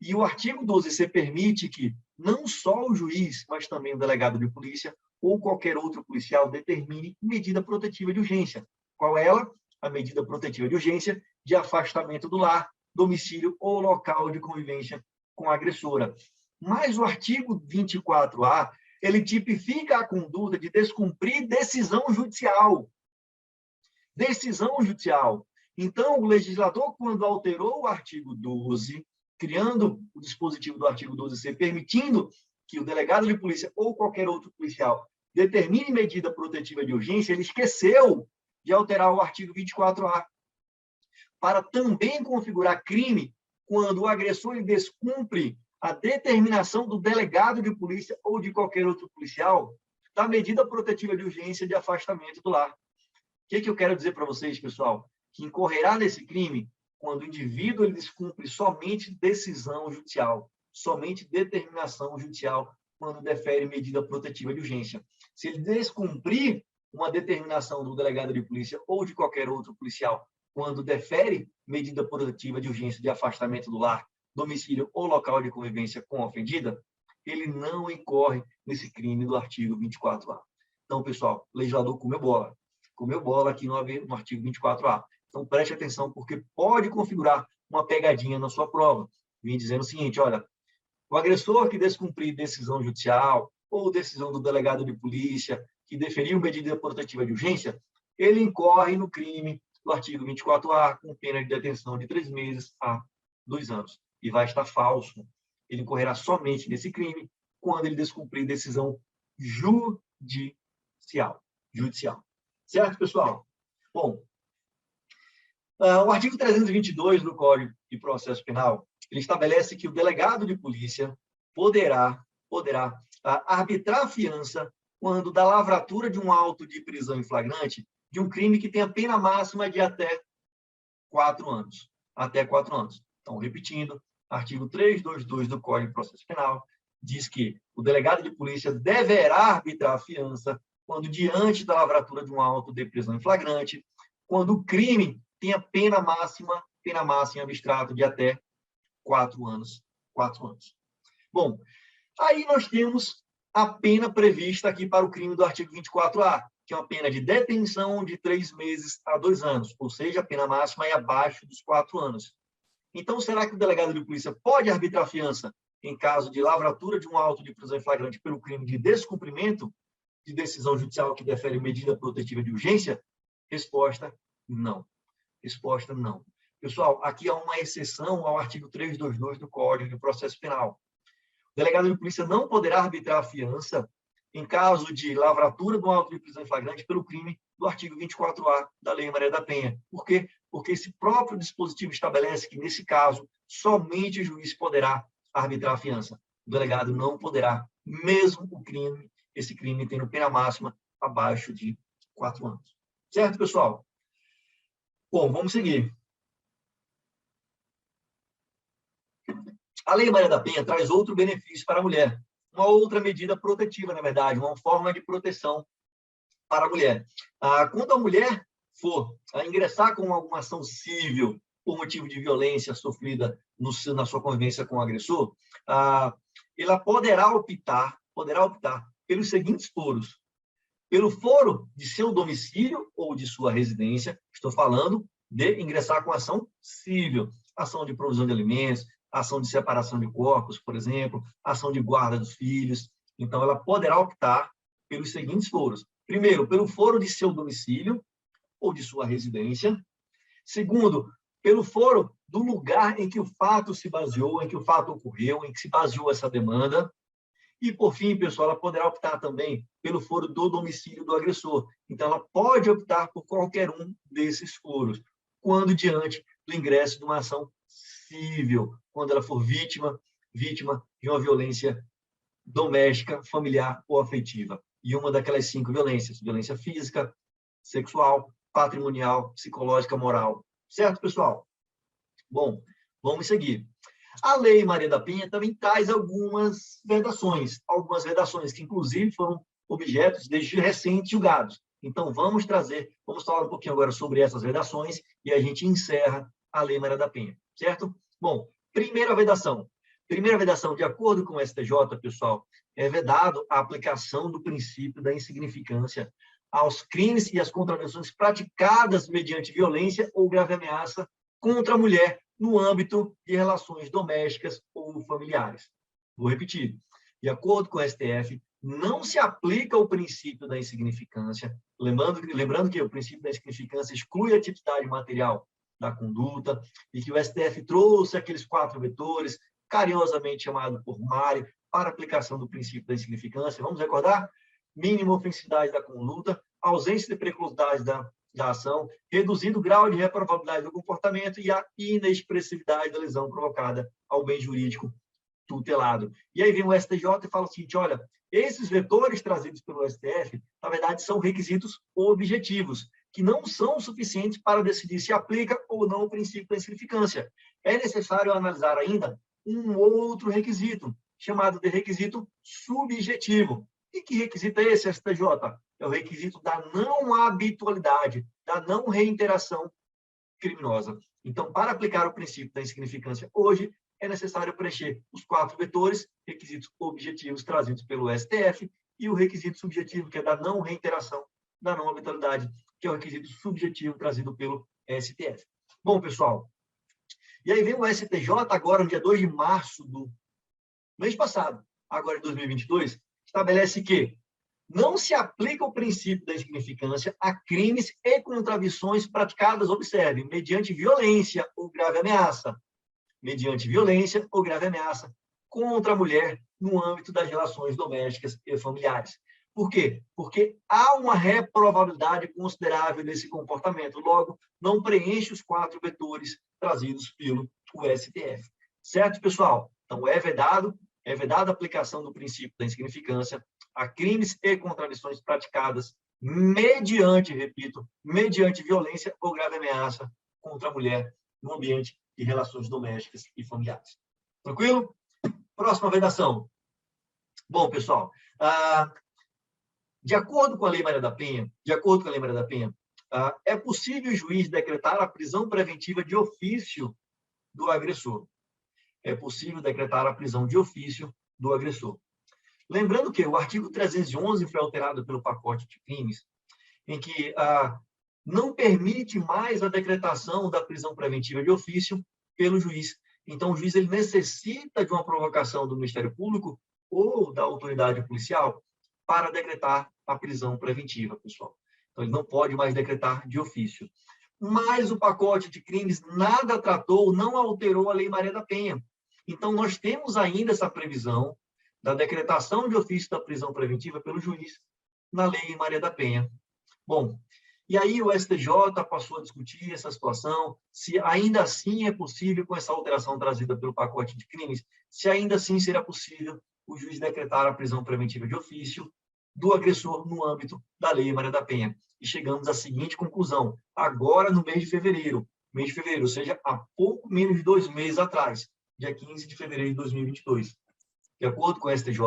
e o artigo 12C permite que não só o juiz, mas também o delegado de polícia ou qualquer outro policial determine medida protetiva de urgência. Qual é ela? A medida protetiva de urgência de afastamento do lar, domicílio ou local de convivência com a agressora. Mas o artigo 24A, ele tipifica a conduta de descumprir decisão judicial. Decisão judicial. Então, o legislador, quando alterou o artigo 12, criando o dispositivo do artigo 12C, permitindo que o delegado de polícia ou qualquer outro policial determine medida protetiva de urgência, ele esqueceu de alterar o artigo 24A, para também configurar crime quando o agressor ele descumpre a determinação do delegado de polícia ou de qualquer outro policial da medida protetiva de urgência de afastamento do lar. O que eu quero dizer para vocês, pessoal? Que incorrerá nesse crime quando o indivíduo ele descumpre somente decisão judicial, somente determinação judicial, quando defere medida protetiva de urgência. Se ele descumprir uma determinação do delegado de polícia ou de qualquer outro policial, quando defere medida protetiva de urgência de afastamento do lar, domicílio ou local de convivência com a ofendida, ele não incorre nesse crime do artigo 24A. Então, pessoal, o legislador comeu bola aqui no artigo 24A. Então, preste atenção, porque pode configurar uma pegadinha na sua prova. Vem dizendo o seguinte, olha, o agressor que descumprir decisão judicial ou decisão do delegado de polícia que deferiu medida protetiva de urgência, ele incorre no crime do artigo 24A, com pena de detenção de 3 meses a 2 anos. E vai estar falso. Ele incorrerá somente nesse crime quando ele descumprir decisão judicial. Certo, pessoal? Bom, o artigo 322 do Código de Processo Penal, ele estabelece que o delegado de polícia poderá arbitrar a fiança quando da lavratura de um auto de prisão em flagrante de um crime que tenha pena máxima de até 4 anos. Até 4 anos. Então, repetindo, artigo 322 do Código de Processo Penal diz que o delegado de polícia deverá arbitrar a fiança quando diante da lavratura de um auto de prisão em flagrante, quando o crime tenha pena máxima em abstrato de até 4 anos. 4 anos. Bom, aí nós temos a pena prevista aqui para o crime do artigo 24A, que é uma pena de detenção de 3 meses a 2 anos, ou seja, a pena máxima é abaixo dos 4 anos. Então, será que o delegado de polícia pode arbitrar fiança em caso de lavratura de um auto de prisão em flagrante pelo crime de descumprimento de decisão judicial que defere medida protetiva de urgência? Resposta, não. Resposta, não. Pessoal, aqui há uma exceção ao artigo 322 do Código de Processo Penal. O delegado de polícia não poderá arbitrar a fiança em caso de lavratura de um auto de prisão em flagrante pelo crime do artigo 24A da Lei Maria da Penha. Por quê? Porque esse próprio dispositivo estabelece que, nesse caso, somente o juiz poderá arbitrar a fiança. O delegado não poderá, mesmo esse crime tendo pena máxima abaixo de 4 anos. Certo, pessoal? Bom, vamos seguir. A Lei Maria da Penha traz outro benefício para a mulher, uma outra medida protetiva, na verdade, uma forma de proteção para a mulher. Quando a mulher for ingressar com alguma ação civil por motivo de violência sofrida na sua convivência com o agressor, ela poderá optar pelos seguintes foros. Pelo foro de seu domicílio ou de sua residência, estou falando de ingressar com ação civil, ação de provisão de alimentos, ação de separação de corpos, por exemplo, ação de guarda dos filhos. Então, ela poderá optar pelos seguintes foros. Primeiro, pelo foro de seu domicílio ou de sua residência. Segundo, pelo foro do lugar em que o fato se baseou, em que o fato ocorreu, em que se baseou essa demanda. E, por fim, pessoal, ela poderá optar também pelo foro do domicílio do agressor. Então, ela pode optar por qualquer um desses foros, quando diante do ingresso de uma ação civil, quando ela for vítima de uma violência doméstica, familiar ou afetiva. E uma daquelas 5 violências: violência física, sexual, patrimonial, psicológica, moral. Certo, pessoal? Bom, vamos seguir. A Lei Maria da Penha também traz algumas vedações que, inclusive, foram objetos de recentes julgados. Então, vamos falar um pouquinho agora sobre essas vedações e a gente encerra a Lei Maria da Penha, certo? Bom, primeira vedação, de acordo com o STJ, pessoal, é vedado a aplicação do princípio da insignificância aos crimes e às contravenções praticadas mediante violência ou grave ameaça contra a mulher no âmbito de relações domésticas ou familiares. Vou repetir. De acordo com o STF, não se aplica o princípio da insignificância, lembrando que o princípio da insignificância exclui a tipicidade material da conduta, e que o STF trouxe aqueles 4 vetores, carinhosamente chamado por Mário, para aplicação do princípio da insignificância. Vamos recordar? Mínima ofensividade da conduta, ausência de periculosidade da ação, reduzido o grau de reprovabilidade do comportamento e a inexpressividade da lesão provocada ao bem jurídico tutelado. E aí vem o STJ e fala o seguinte, olha, esses vetores trazidos pelo STF, na verdade, são requisitos objetivos, que não são suficientes para decidir se aplica ou não o princípio da insignificância. É necessário analisar ainda um outro requisito, chamado de requisito subjetivo. E que requisito é esse, STJ? É o requisito da não habitualidade, da não reiteração criminosa. Então, para aplicar o princípio da insignificância hoje, é necessário preencher os 4 vetores, requisitos objetivos trazidos pelo STF, e o requisito subjetivo, que é da não reiteração, da não habitualidade, que é o requisito subjetivo trazido pelo STF. Bom, pessoal, e aí vem o STJ agora, no dia 2 de março do mês passado, agora de 2022, estabelece que não se aplica o princípio da insignificância a crimes e contravenções praticadas, observe, mediante violência ou grave ameaça. Mediante violência ou grave ameaça contra a mulher no âmbito das relações domésticas e familiares. Por quê? Porque há uma reprovabilidade considerável nesse comportamento. Logo, não preenche os 4 vetores trazidos pelo STF. Certo, pessoal? Então, é vedada a aplicação do princípio da insignificância a crimes e contravenções praticadas mediante, repito, mediante violência ou grave ameaça contra a mulher no ambiente de relações domésticas e familiares. Tranquilo? Próxima vedação. Bom, pessoal, de acordo com a Lei Maria da Penha, é possível o juiz decretar a prisão preventiva de ofício do agressor. É possível decretar a prisão de ofício do agressor. Lembrando que o artigo 311 foi alterado pelo pacote de crimes, em que não permite mais a decretação da prisão preventiva de ofício pelo juiz. Então, o juiz ele necessita de uma provocação do Ministério Público ou da autoridade policial para decretar a prisão preventiva, pessoal. Então, ele não pode mais decretar de ofício. Mas o pacote de crimes nada tratou, não alterou a Lei Maria da Penha. Então, nós temos ainda essa previsão da decretação de ofício da prisão preventiva pelo juiz na Lei Maria da Penha. Bom, e aí o STJ passou a discutir essa situação, se ainda assim é possível, com essa alteração trazida pelo pacote de crimes, se ainda assim será possível o juiz decretar a prisão preventiva de ofício do agressor no âmbito da Lei Maria da Penha. E chegamos à seguinte conclusão, agora no mês de fevereiro, ou seja, há pouco menos de 2 meses atrás, dia 15 de fevereiro de 2022. De acordo com o STJ,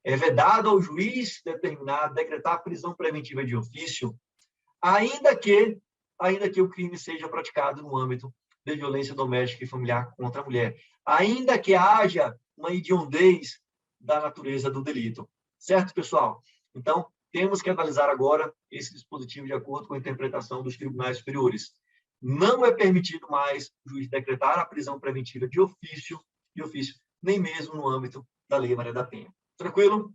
é vedado ao juiz determinar, decretar a prisão preventiva de ofício, ainda que o crime seja praticado no âmbito de violência doméstica e familiar contra a mulher, ainda que haja uma hediondez da natureza do delito. Certo, pessoal? Então, temos que analisar agora esse dispositivo de acordo com a interpretação dos tribunais superiores. Não é permitido mais o juiz decretar a prisão preventiva de ofício, nem mesmo no âmbito da Lei Maria da Penha. Tranquilo?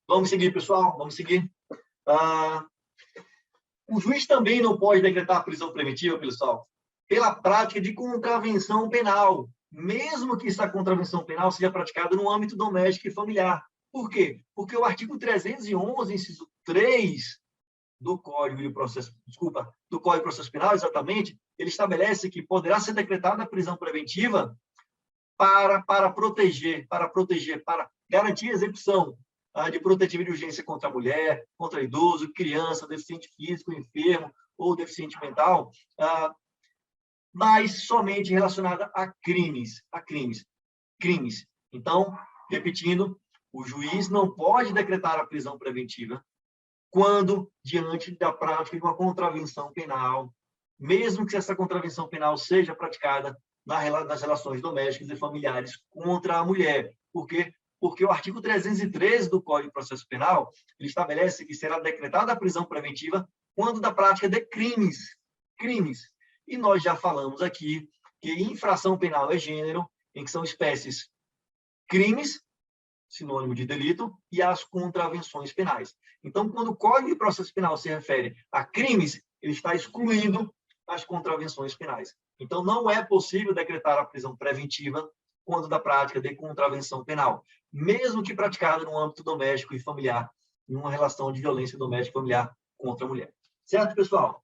Vamos seguir, pessoal? Vamos seguir. O juiz também não pode decretar prisão preventiva, pessoal, pela prática de contravenção penal, mesmo que essa contravenção penal seja praticada no âmbito doméstico e familiar. Por quê? Porque o artigo 311, inciso 3 do Código de Processo Penal, exatamente, ele estabelece que poderá ser decretada a prisão preventiva para garantir a execução de protetiva de urgência contra a mulher, contra idoso, criança, deficiente físico, enfermo ou deficiente mental, mas somente relacionada a crimes. Então, repetindo, o juiz não pode decretar a prisão preventiva quando, diante da prática de uma contravenção penal, mesmo que essa contravenção penal seja praticada nas relações domésticas e familiares contra a mulher. Por quê? Porque o artigo 313 do Código de Processo Penal, ele estabelece que será decretada a prisão preventiva quando da prática de crimes. E nós já falamos aqui que infração penal é gênero, em que são espécies crimes, sinônimo de delito, e as contravenções penais. Então, quando o Código de Processo Penal se refere a crimes, ele está excluindo as contravenções penais. Então, não é possível decretar a prisão preventiva quando da prática de contravenção penal, mesmo que praticada no âmbito doméstico e familiar, em uma relação de violência doméstica e familiar contra a mulher. Certo, pessoal?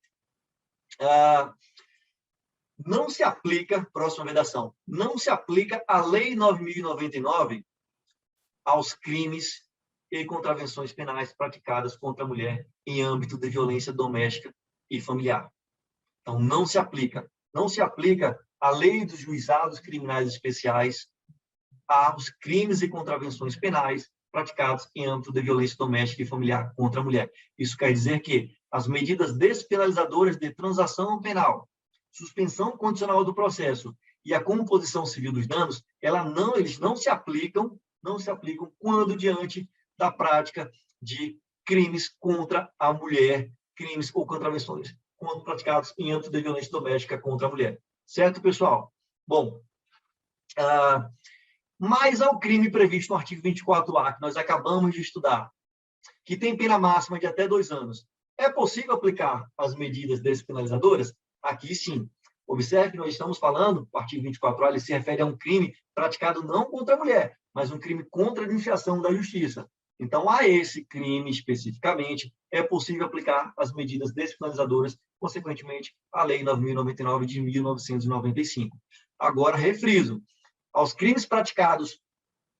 não se aplica, próxima vedação, não se aplica a Lei 9.099 aos crimes e contravenções penais praticadas contra a mulher em âmbito de violência doméstica e familiar. Então, não se aplica. Não se aplica a Lei dos Juizados Criminais Especiais aos crimes e contravenções penais praticados em âmbito de violência doméstica e familiar contra a mulher. Isso quer dizer que as medidas despenalizadoras de transação penal, suspensão condicional do processo e a composição civil dos danos, eles não se aplicam quando diante da prática de crimes contra a mulher, crimes ou contravenções, quando praticados em âmbito de violência doméstica contra a mulher. Certo, pessoal? Bom, mas ao crime previsto no artigo 24A, que nós acabamos de estudar, que tem pena máxima de até 2 anos, é possível aplicar as medidas despenalizadoras? Aqui sim. Observe que nós estamos falando, o artigo 24A, ele se refere a um crime praticado não contra a mulher, mas um crime contra a administração da justiça. Então, a esse crime especificamente, é possível aplicar as medidas despenalizadoras, consequentemente, a Lei 9.099 de 1995. Agora, refriso, aos crimes praticados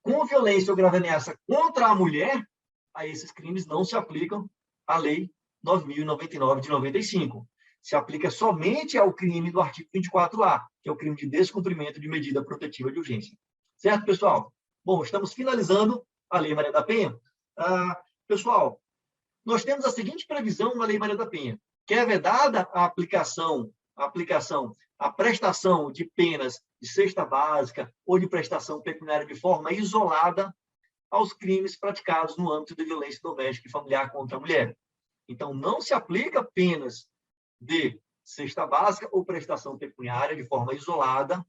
com violência ou grave ameaça contra a mulher, a esses crimes não se aplicam a Lei 9.099 de 95. Se aplica somente ao crime do artigo 24A, que é o crime de descumprimento de medida protetiva de urgência. Certo, pessoal? Bom, estamos finalizando a Lei Maria da Penha. Pessoal, nós temos a seguinte previsão na Lei Maria da Penha, que é vedada a prestação de penas de cesta básica ou de prestação pecuniária de forma isolada aos crimes praticados no âmbito de violência doméstica e familiar contra a mulher. Então, não se aplica penas de cesta básica ou prestação pecuniária de forma isolada,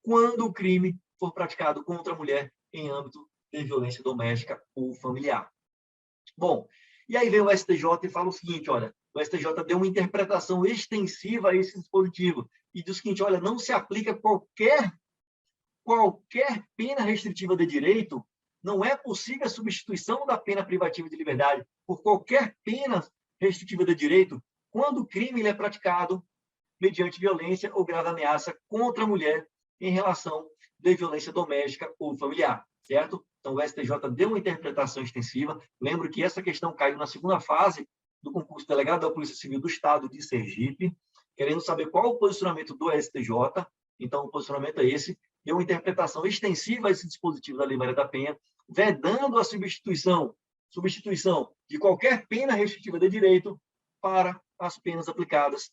quando o crime for praticado contra a mulher em âmbito de violência doméstica ou familiar. Bom, e aí vem o STJ e fala o seguinte, olha, o STJ deu uma interpretação extensiva a esse dispositivo e diz o seguinte, olha, não se aplica qualquer pena restritiva de direito, não é possível a substituição da pena privativa de liberdade por qualquer pena restritiva de direito quando o crime é praticado mediante violência ou grave ameaça contra a mulher em relação de violência doméstica ou familiar, certo? Então, o STJ deu uma interpretação extensiva. Lembro que essa questão caiu na segunda fase do concurso delegado da Polícia Civil do Estado de Sergipe, querendo saber qual o posicionamento do STJ. Então, o posicionamento é esse. Deu uma interpretação extensiva a esse dispositivo da Lei Maria da Penha, vedando a substituição de qualquer pena restritiva de direito para as penas aplicadas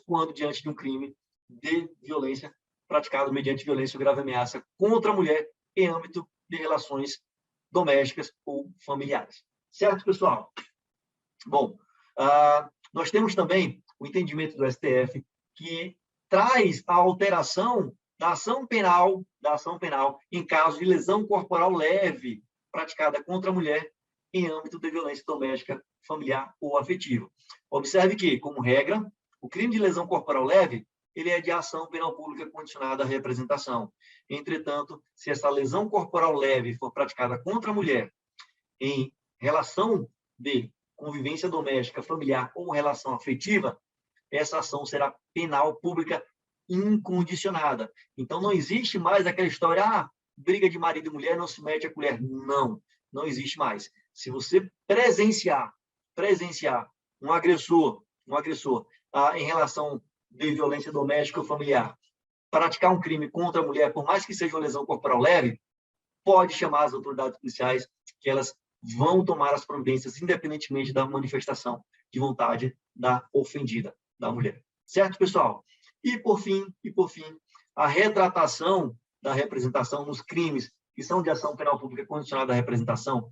quando diante de um crime de violência praticado mediante violência ou grave ameaça contra a mulher em âmbito de relações domésticas ou familiares. Certo, pessoal? Bom, nós temos também o entendimento do STF que traz a alteração da ação penal em caso de lesão corporal leve praticada contra a mulher em âmbito de violência doméstica, familiar ou afetiva. Observe que, como regra, o crime de lesão corporal leve ele é de ação penal pública condicionada à representação. Entretanto, se essa lesão corporal leve for praticada contra a mulher em relação de convivência doméstica, familiar ou relação afetiva, essa ação será penal pública incondicionada. Então, não existe mais aquela história, briga de marido e mulher não se mete a colher. Não existe mais. Se você presenciar um agressor em relação de violência doméstica ou familiar, praticar um crime contra a mulher, por mais que seja uma lesão corporal leve, pode chamar as autoridades policiais, que elas vão tomar as providências independentemente da manifestação de vontade da ofendida, da mulher. Certo, pessoal? E, por fim, a retratação da representação nos crimes que são de ação penal pública condicionada à representação,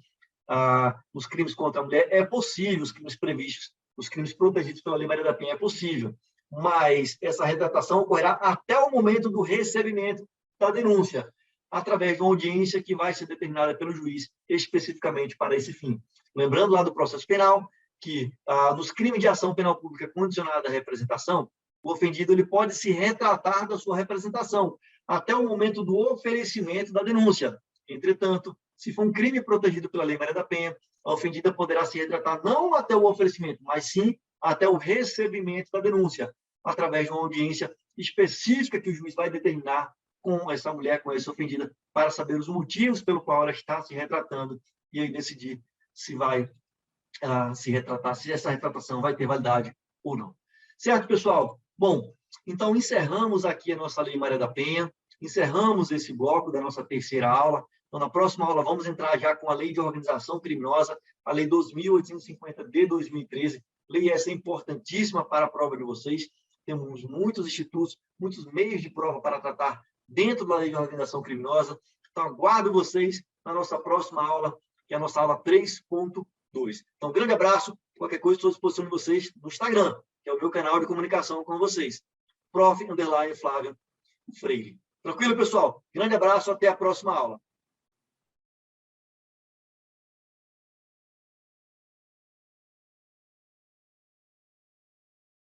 os crimes contra a mulher, é possível, os crimes previstos, os crimes protegidos pela Lei Maria da Penha, é possível, mas essa retratação ocorrerá até o momento do recebimento da denúncia, através de uma audiência que vai ser determinada pelo juiz especificamente para esse fim. Lembrando lá do processo penal, que nos crimes de ação penal pública condicionada à representação, o ofendido ele pode se retratar da sua representação até o momento do oferecimento da denúncia. Entretanto, se for um crime protegido pela Lei Maria da Penha, a ofendida poderá se retratar não até o oferecimento, mas sim até o recebimento da denúncia, através de uma audiência específica que o juiz vai determinar com essa mulher, com essa ofendida, para saber os motivos pelo qual ela está se retratando e aí decidir se vai se retratar, se essa retratação vai ter validade ou não. Certo, pessoal? Bom, então encerramos aqui a nossa Lei Maria da Penha, encerramos esse bloco da nossa terceira aula. Então, na próxima aula, vamos entrar já com a Lei de Organização Criminosa, a Lei 2.850 de 2013. Lei essa importantíssima para a prova de vocês. Temos muitos institutos, muitos meios de prova para tratar dentro da Lei de Organização Criminosa. Então, aguardo vocês na nossa próxima aula, que é a nossa aula 3.2. Então, grande abraço. Qualquer coisa, estou à disposição de vocês no Instagram, que é o meu canal de comunicação com vocês. Prof. _Flávio Freire. Tranquilo, pessoal? Grande abraço, até a próxima aula.